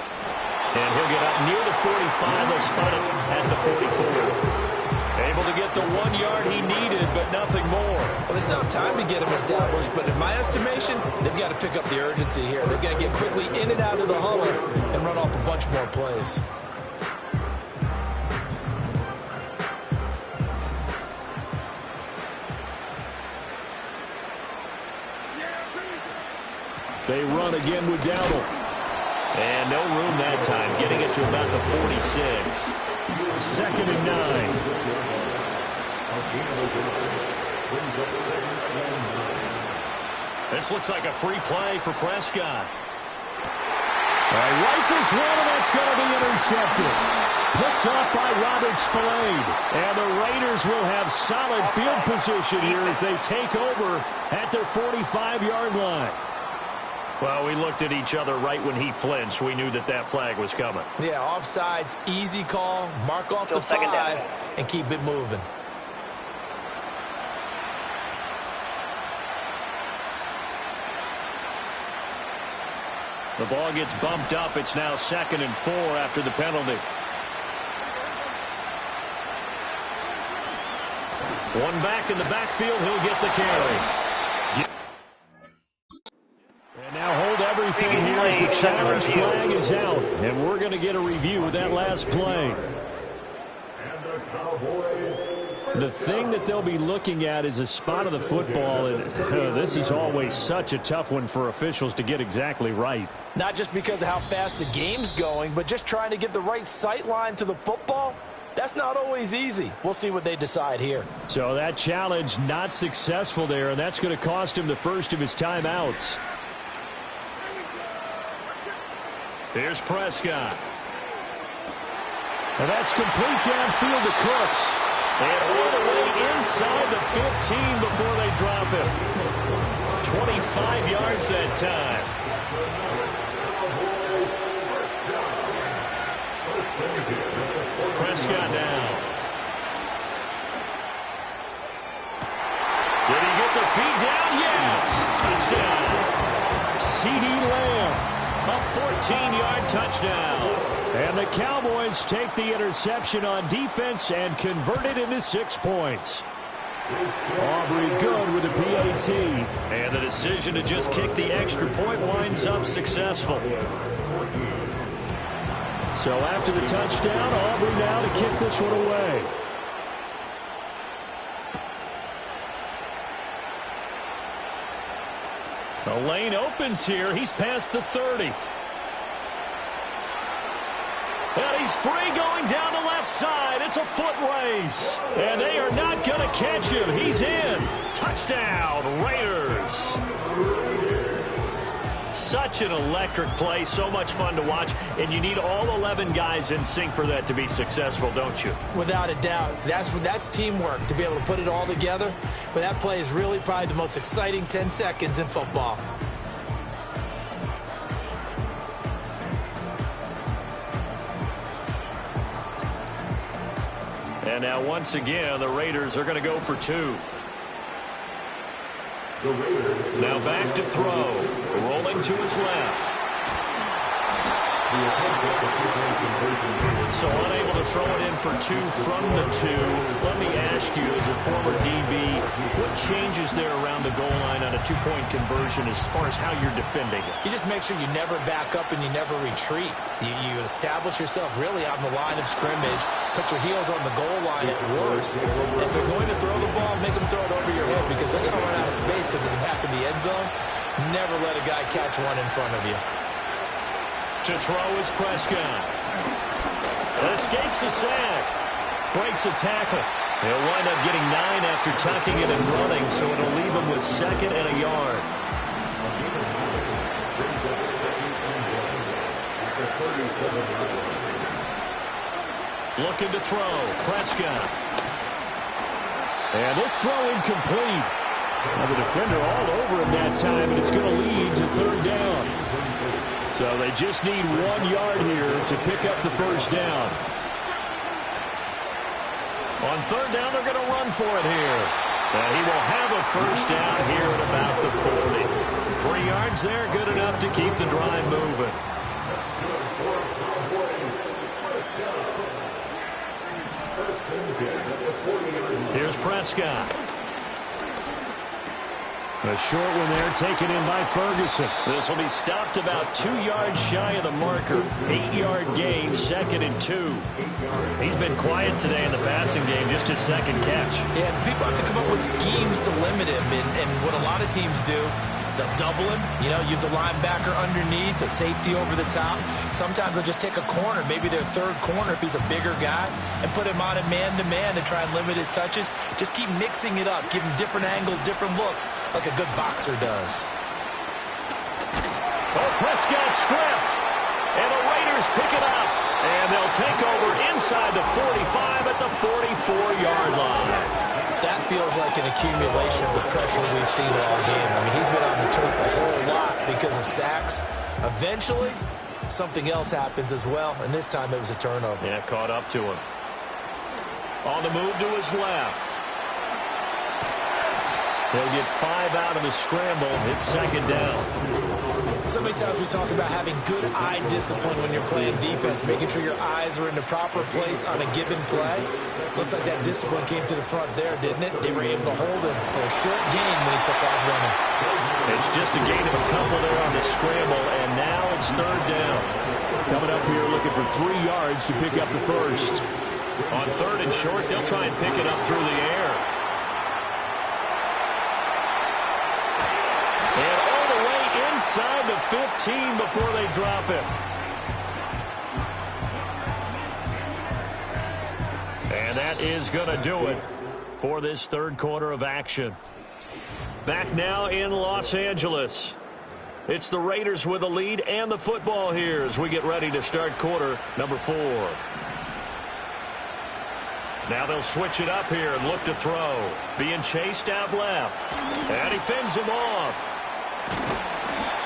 And he'll get up near the 45. They'll spot it at the 44. Able to get the 1 yard he needed, but nothing more. Well, they still have time to get him established, but in my estimation, they've got to pick up the urgency here. They've got to get quickly in and out of the huddle and run off a bunch more plays. They run again with Dowdle. And no room that time, getting it to about the 46. Second and 9. This looks like a free play for Prescott. Rifles one, and that's going to be intercepted. Picked up by Robert Spillane. And the Raiders will have solid field position here as they take over at their 45-yard line. Well, we looked at each other right when he flinched. We knew that that flag was coming. Yeah, offsides, easy call, mark off the 5, and keep it moving. The ball gets bumped up. It's now 2nd and 4 after the penalty. One back in the backfield. He'll get the carry. And now hold everything here as the challenge flag is out. And we're going to get a review of that last play. The thing that they'll be looking at is a spot of the football. And this is always such a tough one for officials to get exactly right. Not just because of how fast the game's going, but just trying to get the right sight line to the football. That's not always easy. We'll see what they decide here. So that challenge not successful there, and that's going to cost him the first of his timeouts. Here's Prescott. And that's complete downfield to Cooks. And all the way inside the 15 before they drop it. 25 yards that time. Prescott now. Did he get the feet down? Yes! Touchdown. CeeDee Lamb. A 14-yard touchdown. And the Cowboys take the interception on defense and convert it into 6 points. Aubrey good with a PAT. And the decision to just kick the extra point winds up successful. So after the touchdown, Aubrey now to kick this one away. The lane opens here. He's past the 30. And he's free going down the left side. It's a foot race. And they are not going to catch him. He's in. Touchdown, Raiders. Such an electric play. So much fun to watch. And you need all 11 guys in sync for that to be successful, don't you? Without a doubt. That's teamwork, to be able to put it all together. But that play is really probably the most exciting 10 seconds in football. And now once again, the Raiders are going to go for 2. Now back to throw. Rolling to his left. So unable to throw it in for 2 from the 2. Let me ask you, as a former DB, what changes there around the goal line on a 2-point conversion as far as how you're defending it? You just make sure you never back up and you never retreat. You establish yourself really on the line of scrimmage, put your heels on the goal line at worst. If they're going to throw the ball, make them throw it over your head because they're going to run out of space because of the back of the end zone. Never let a guy catch one in front of you. To throw is Prescott. Escapes the sack. Breaks a tackle. He'll wind up getting 9 after tucking it and running, so it'll leave him with 2nd and a yard. Looking to throw. Prescott. And this throw incomplete. Now the defender all over him that time, and it's going to lead to third down. So they just need 1 yard here to pick up the first down. On third down, they're going to run for it here. And he will have a first down here at about the 40. 3 yards there, good enough to keep the drive moving. Here's Prescott. A short one there taken in by Ferguson. This will be stopped about 2 yards shy of the marker. 8-yard gain, 2nd and 2. He's been quiet today in the passing game, just his second catch. Yeah, people have to come up with schemes to limit him, and what a lot of teams do, they'll double him, use a linebacker underneath, a safety over the top. Sometimes they'll just take a corner, maybe their third corner if he's a bigger guy, and put him on a man-to-man to try and limit his touches. Just keep mixing it up, give him different angles, different looks, like a good boxer does. Oh, Prescott stripped, and the Raiders pick it up, and they'll take over inside the 45 at the 44-yard line. That feels like an accumulation of the pressure we've seen all game. I mean, he's been on the turf a whole lot because of sacks. Eventually, something else happens as well, and this time it was a turnover. Yeah, caught up to him. On the move to his left. He'll get 5 out of the scramble. It's 2nd down. So many times we talk about having good eye discipline when you're playing defense, making sure your eyes are in the proper place on a given play. Looks like that discipline came to the front there, didn't it? They were able to hold him for a short gain when he took off running. It's just a gain of a couple there on the scramble, and now it's 3rd down. Coming up here looking for 3 yards to pick up the first. On 3rd and short, they'll try and pick it up through the air. And all the way inside the 15 before they drop it. And that is going to do it for this 3rd quarter of action. Back now in Los Angeles. It's the Raiders with the lead and the football here as we get ready to start quarter number 4. Now they'll switch it up here and look to throw. Being chased out left. And he fends him off.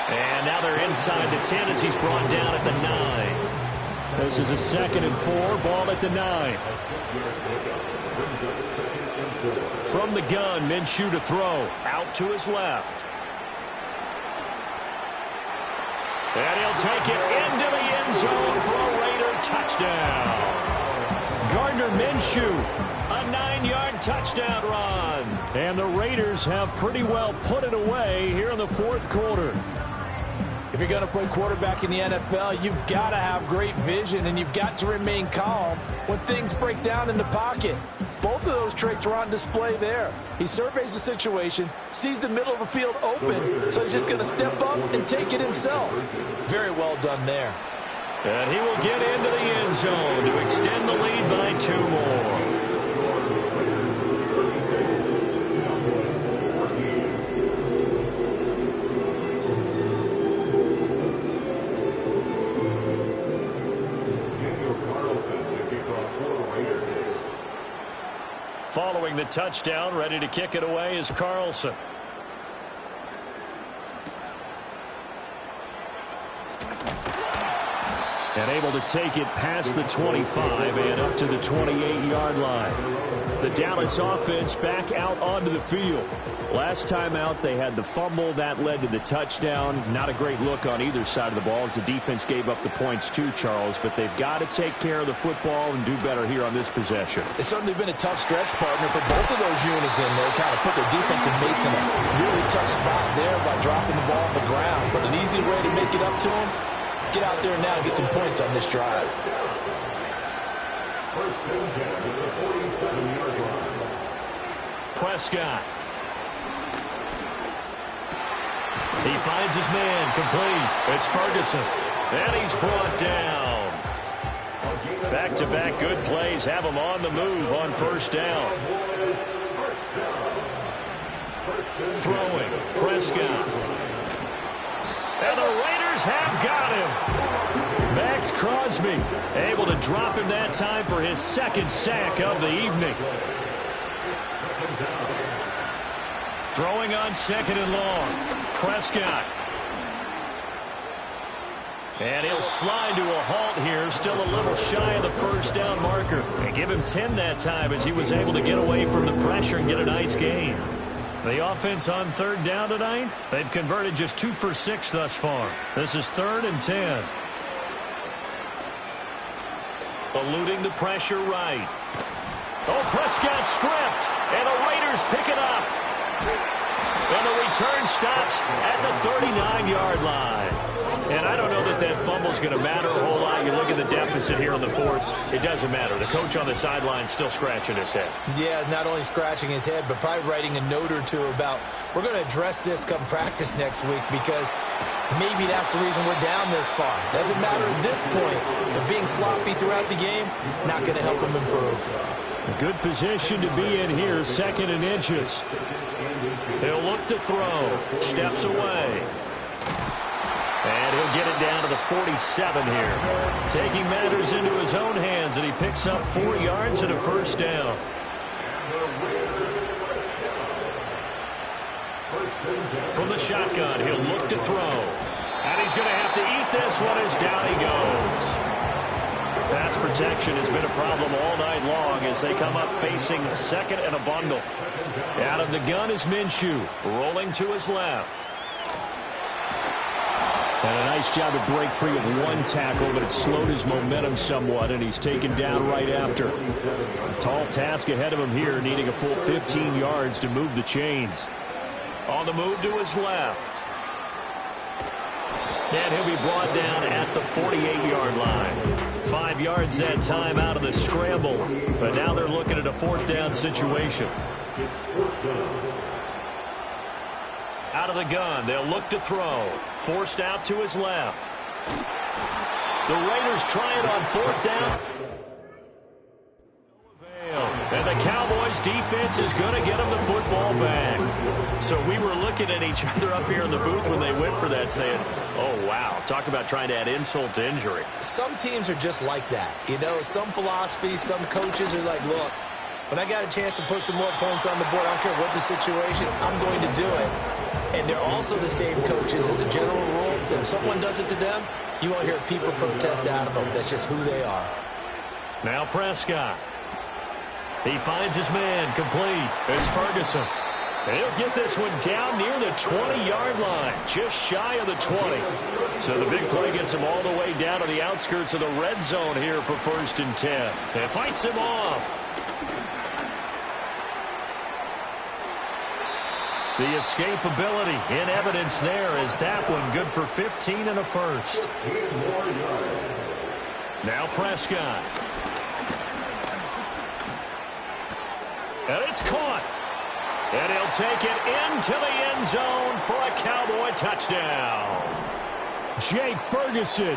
And now they're inside the 10 as he's brought down at the 9. This is a 2nd and 4, ball at the 9. From the gun, Minshew to throw. Out to his left. And he'll take it into the end zone for a Raider touchdown. Gardner Minshew, a 9-yard touchdown run. And the Raiders have pretty well put it away here in the 4th quarter. If you're going to play quarterback in the NFL, you've got to have great vision, and you've got to remain calm when things break down in the pocket. Both of those traits are on display there. He surveys the situation, sees the middle of the field open, so he's just going to step up and take it himself. Very well done there. And he will get into the end zone to extend the lead by 2 more. Following the touchdown, ready to kick it away is Carlson. And able to take it past the 25 and up to the 28-yard line. The Dallas offense back out onto the field. Last time out, they had the fumble. That led to the touchdown. Not a great look on either side of the ball as the defense gave up the points too, Charles. But they've got to take care of the football and do better here on this possession. It's certainly been a tough stretch, partner, for both of those units in there. Kind of put their defensive mates in a really tough spot there by dropping the ball on the ground. But an easy way to make it up to them, get out there now and get some points on this drive. Prescott. He finds his man, complete. It's Ferguson. And he's brought down. Back-to-back good plays have him on the move on 1st down. Throwing, Prescott. And the Raiders have got him. Max Crosby able to drop him that time for his second sack of the evening. Throwing on second and long. Prescott. And he'll slide to a halt here, still a little shy of the first down marker. And give him 10 that time as he was able to get away from the pressure and get a nice gain. The offense on third down tonight, they've converted just 2 for 6 thus far. This is 3rd and 10. Eluding the pressure right. Oh, Prescott stripped, and the Raiders pick it up. And the return stops at the 39-yard line. And I don't know that that fumble's going to matter a whole lot. You look at the deficit here in the 4th. It doesn't matter. The coach on the sideline still scratching his head. Yeah, not only scratching his head, but probably writing a note or two about, we're going to address this come practice next week because maybe that's the reason we're down this far. Doesn't matter at this point, but being sloppy throughout the game, not going to help him improve. A good position to be in here, 2nd and inches. He'll look to throw. Steps away. And he'll get it down to the 47 here. Taking matters into his own hands, and he picks up 4 yards and a first down. From the shotgun, he'll look to throw. And he's going to have to eat this one as down he goes. Pass protection has been a problem all night long as they come up facing a second and a bundle. Out of the gun is Minshew, rolling to his left. And a nice job to break free of 1 tackle, but it slowed his momentum somewhat, and he's taken down right after. A tall task ahead of him here, needing a full 15 yards to move the chains. On the move to his left. And he'll be brought down at the 48-yard line. 5 yards that time out of the scramble, but now they're looking at a 4th down situation. Out of the gun, they'll look to throw. Forced out to his left. The Raiders try it on 4th down. And the Cowboys defense is going to get them the football back. So we were looking at each other up here in the booth when they went for that saying, oh, wow, talk about trying to add insult to injury. Some teams are just like that. You know, some philosophies, some coaches are like, look, when I got a chance to put some more points on the board, I don't care what the situation, I'm going to do it. And they're also the same coaches as a general rule. That if someone does it to them, you won't hear people protest out of them. That's just who they are. Now Prescott. He finds his man complete. It's Ferguson. And he'll get this one down near the 20-yard line, just shy of the 20. So the big play gets him all the way down to the outskirts of the red zone here for 1st and 10. And fights him off. The escapability in evidence there is that one good for 15 and a first. Now Prescott. And it's caught. And he'll take it into the end zone for a Cowboy touchdown. Jake Ferguson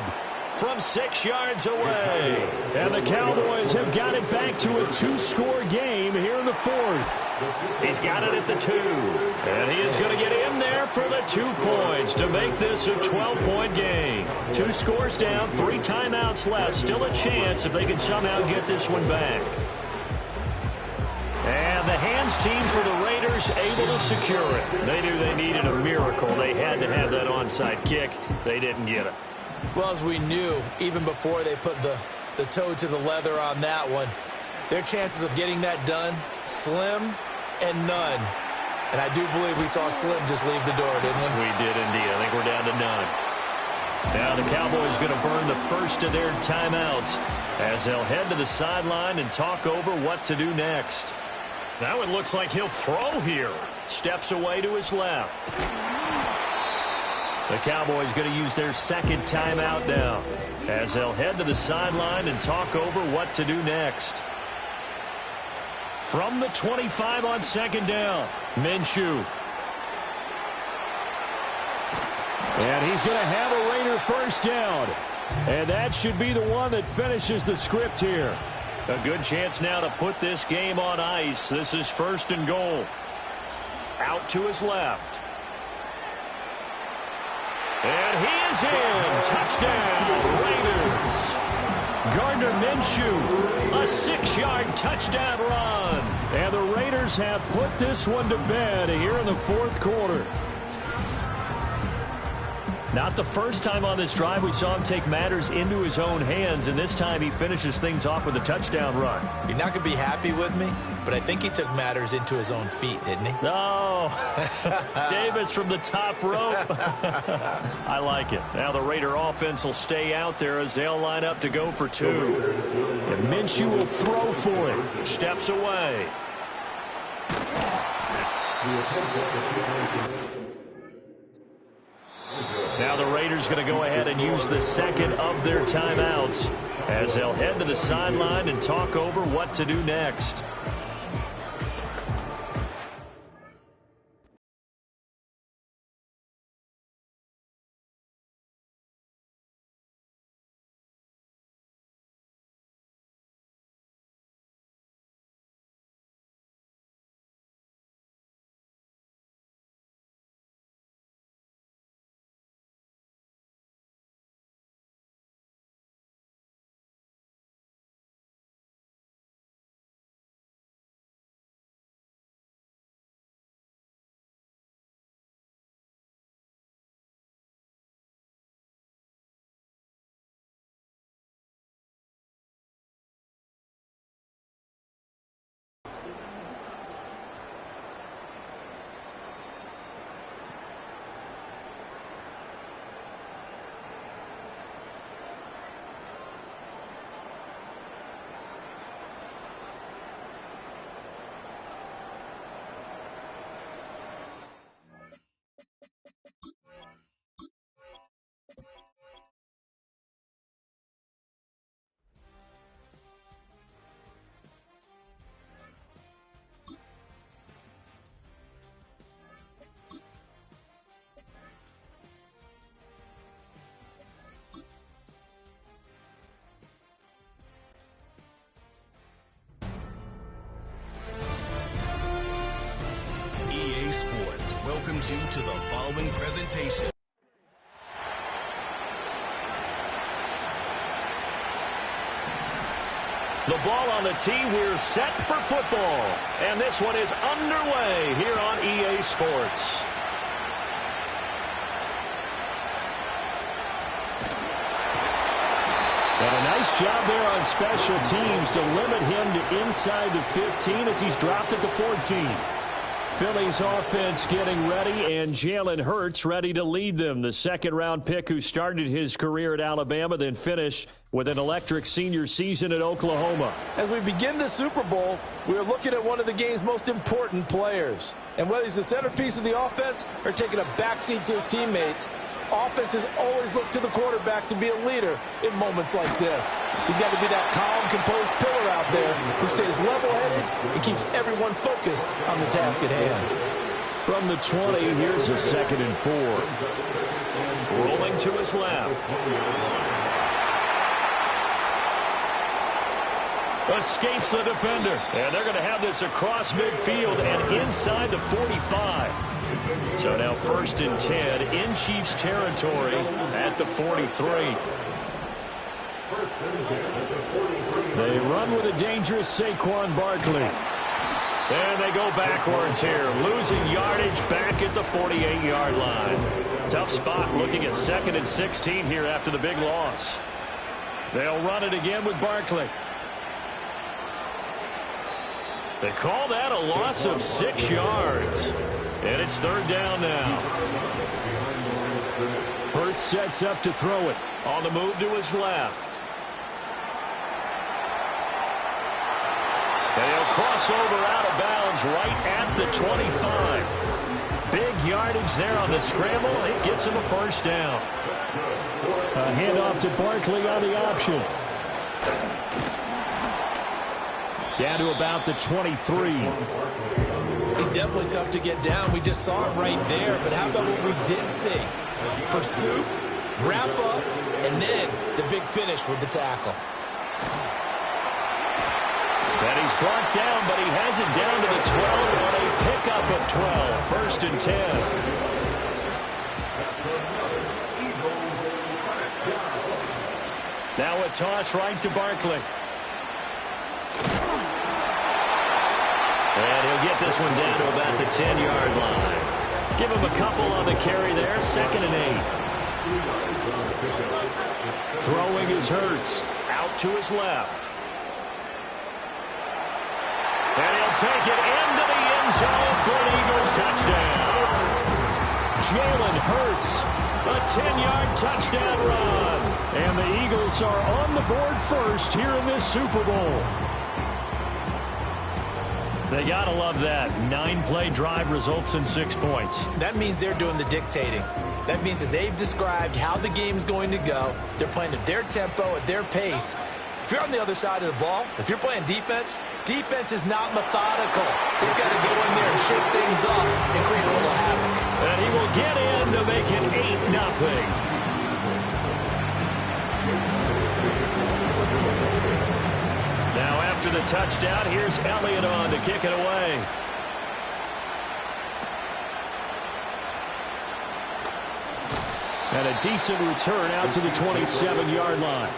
from 6 yards away. And the Cowboys have got it back to a 2-score game here in the 4th. He's got it at the 2. And he is going to get in there for the 2 points to make this a 12-point game. 2 scores down, 3 timeouts left. Still a chance if they can somehow get this one back. And the hands team for the Raiders able to secure it. They knew they needed a miracle. They had to have that onside kick. They didn't get it. Well, as we knew, even before they put the toe to the leather on that one, their chances of getting that done, slim and none. And I do believe we saw Slim just leave the door, didn't we? We did indeed. I think we're down to none. Now the Cowboys going to burn the first of their timeouts as they'll head to the sideline and talk over what to do next. Now it looks like he'll throw here. Steps away to his left. The Cowboys going to use their 2nd timeout now as they'll head to the sideline and talk over what to do next. From the 25 on 2nd down, Minshew. And he's going to have a Raider first down. And that should be the one that finishes the script here. A good chance now to put this game on ice. This is 1st and goal. Out to his left. And he is in. Touchdown, Raiders. Gardner Minshew, a 6-yard touchdown run. And the Raiders have put this one to bed here in the fourth quarter. Not the first time on this drive we saw him take matters into his own hands, and this time he finishes things off with a touchdown run. You're not going to be happy with me, but I think he took matters into his own feet, didn't he? Oh, Davis from the top rope. I like it. Now the Raider offense will stay out there as they'll line up to go for two. And Minshew will throw for it. Steps away. Now the Raiders going to go ahead and use the second of their timeouts as they'll head to the sideline and talk over what to do next. Sports welcomes you to the following presentation. The ball on the tee, we're set for football. And this one is underway here on EA Sports. And a nice job there on special teams to limit him to inside the 15 as he's dropped at the 14. Philly's offense getting ready, and Jalen Hurts ready to lead them. The second-round pick who started his career at Alabama, then finished with an electric senior season at Oklahoma. As we begin the Super Bowl, we are looking at one of the game's most important players. And whether he's the centerpiece of the offense or taking a backseat to his teammates, offenses always look to the quarterback to be a leader in moments like this. He's got to be that calm, composed pillar out there who stays level-headed and keeps everyone focused on the task at hand. From the 20, here's a 2nd and 4. Rolling to his left. Escapes the defender. And they're going to have this across midfield and inside the 45. So now 1st and 10 in Chiefs territory at the 43. They run with a dangerous Saquon Barkley. And they go backwards here, losing yardage back at the 48-yard line. Tough spot looking at 2nd and 16 here after the big loss. They'll run it again with Barkley. They call that a loss of 6 yards. And it's 3rd down now. Hurts sets up to throw it. On the move to his left. And he'll cross over out of bounds right at the 25. Big yardage there on the scramble. It gets him a 1st down. A handoff to Barkley on the option. Down to about the 23. He's definitely tough to get down. We just saw it right there. But how about what we did see? Pursuit, wrap up, and then the big finish with the tackle. And he's brought down, but he has it down to the 12 on a pickup of 12. 1st and 10. Now a toss right to Barkley. And he'll get this one down to about the 10-yard line. Give him a couple on the carry there, 2nd and 8. Throwing is Hurts. Out to his left. And he'll take it into the end zone for an Eagles touchdown. Jalen Hurts, a 10-yard touchdown run. And the Eagles are on the board first here in this Super Bowl. They got to love that. 9-play drive results in 6 points. That means they're doing the dictating. That means that they've described how the game's going to go. They're playing at their tempo, at their pace. If you're on the other side of the ball, if you're playing defense, defense is not methodical. They've got to go in there and shake things up and create a little havoc. And he will get in to make it 8-0. Now after the touchdown, here's Elliott on to kick it away. And a decent return out to the 27-yard line.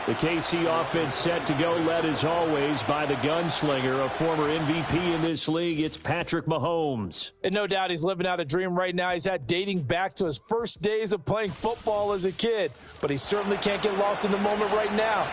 The KC offense set to go, led as always by the gunslinger, a former MVP in this league. It's Patrick Mahomes. And no doubt he's living out a dream right now. He's had dating back to his first days of playing football as a kid. But he certainly can't get lost in the moment right now.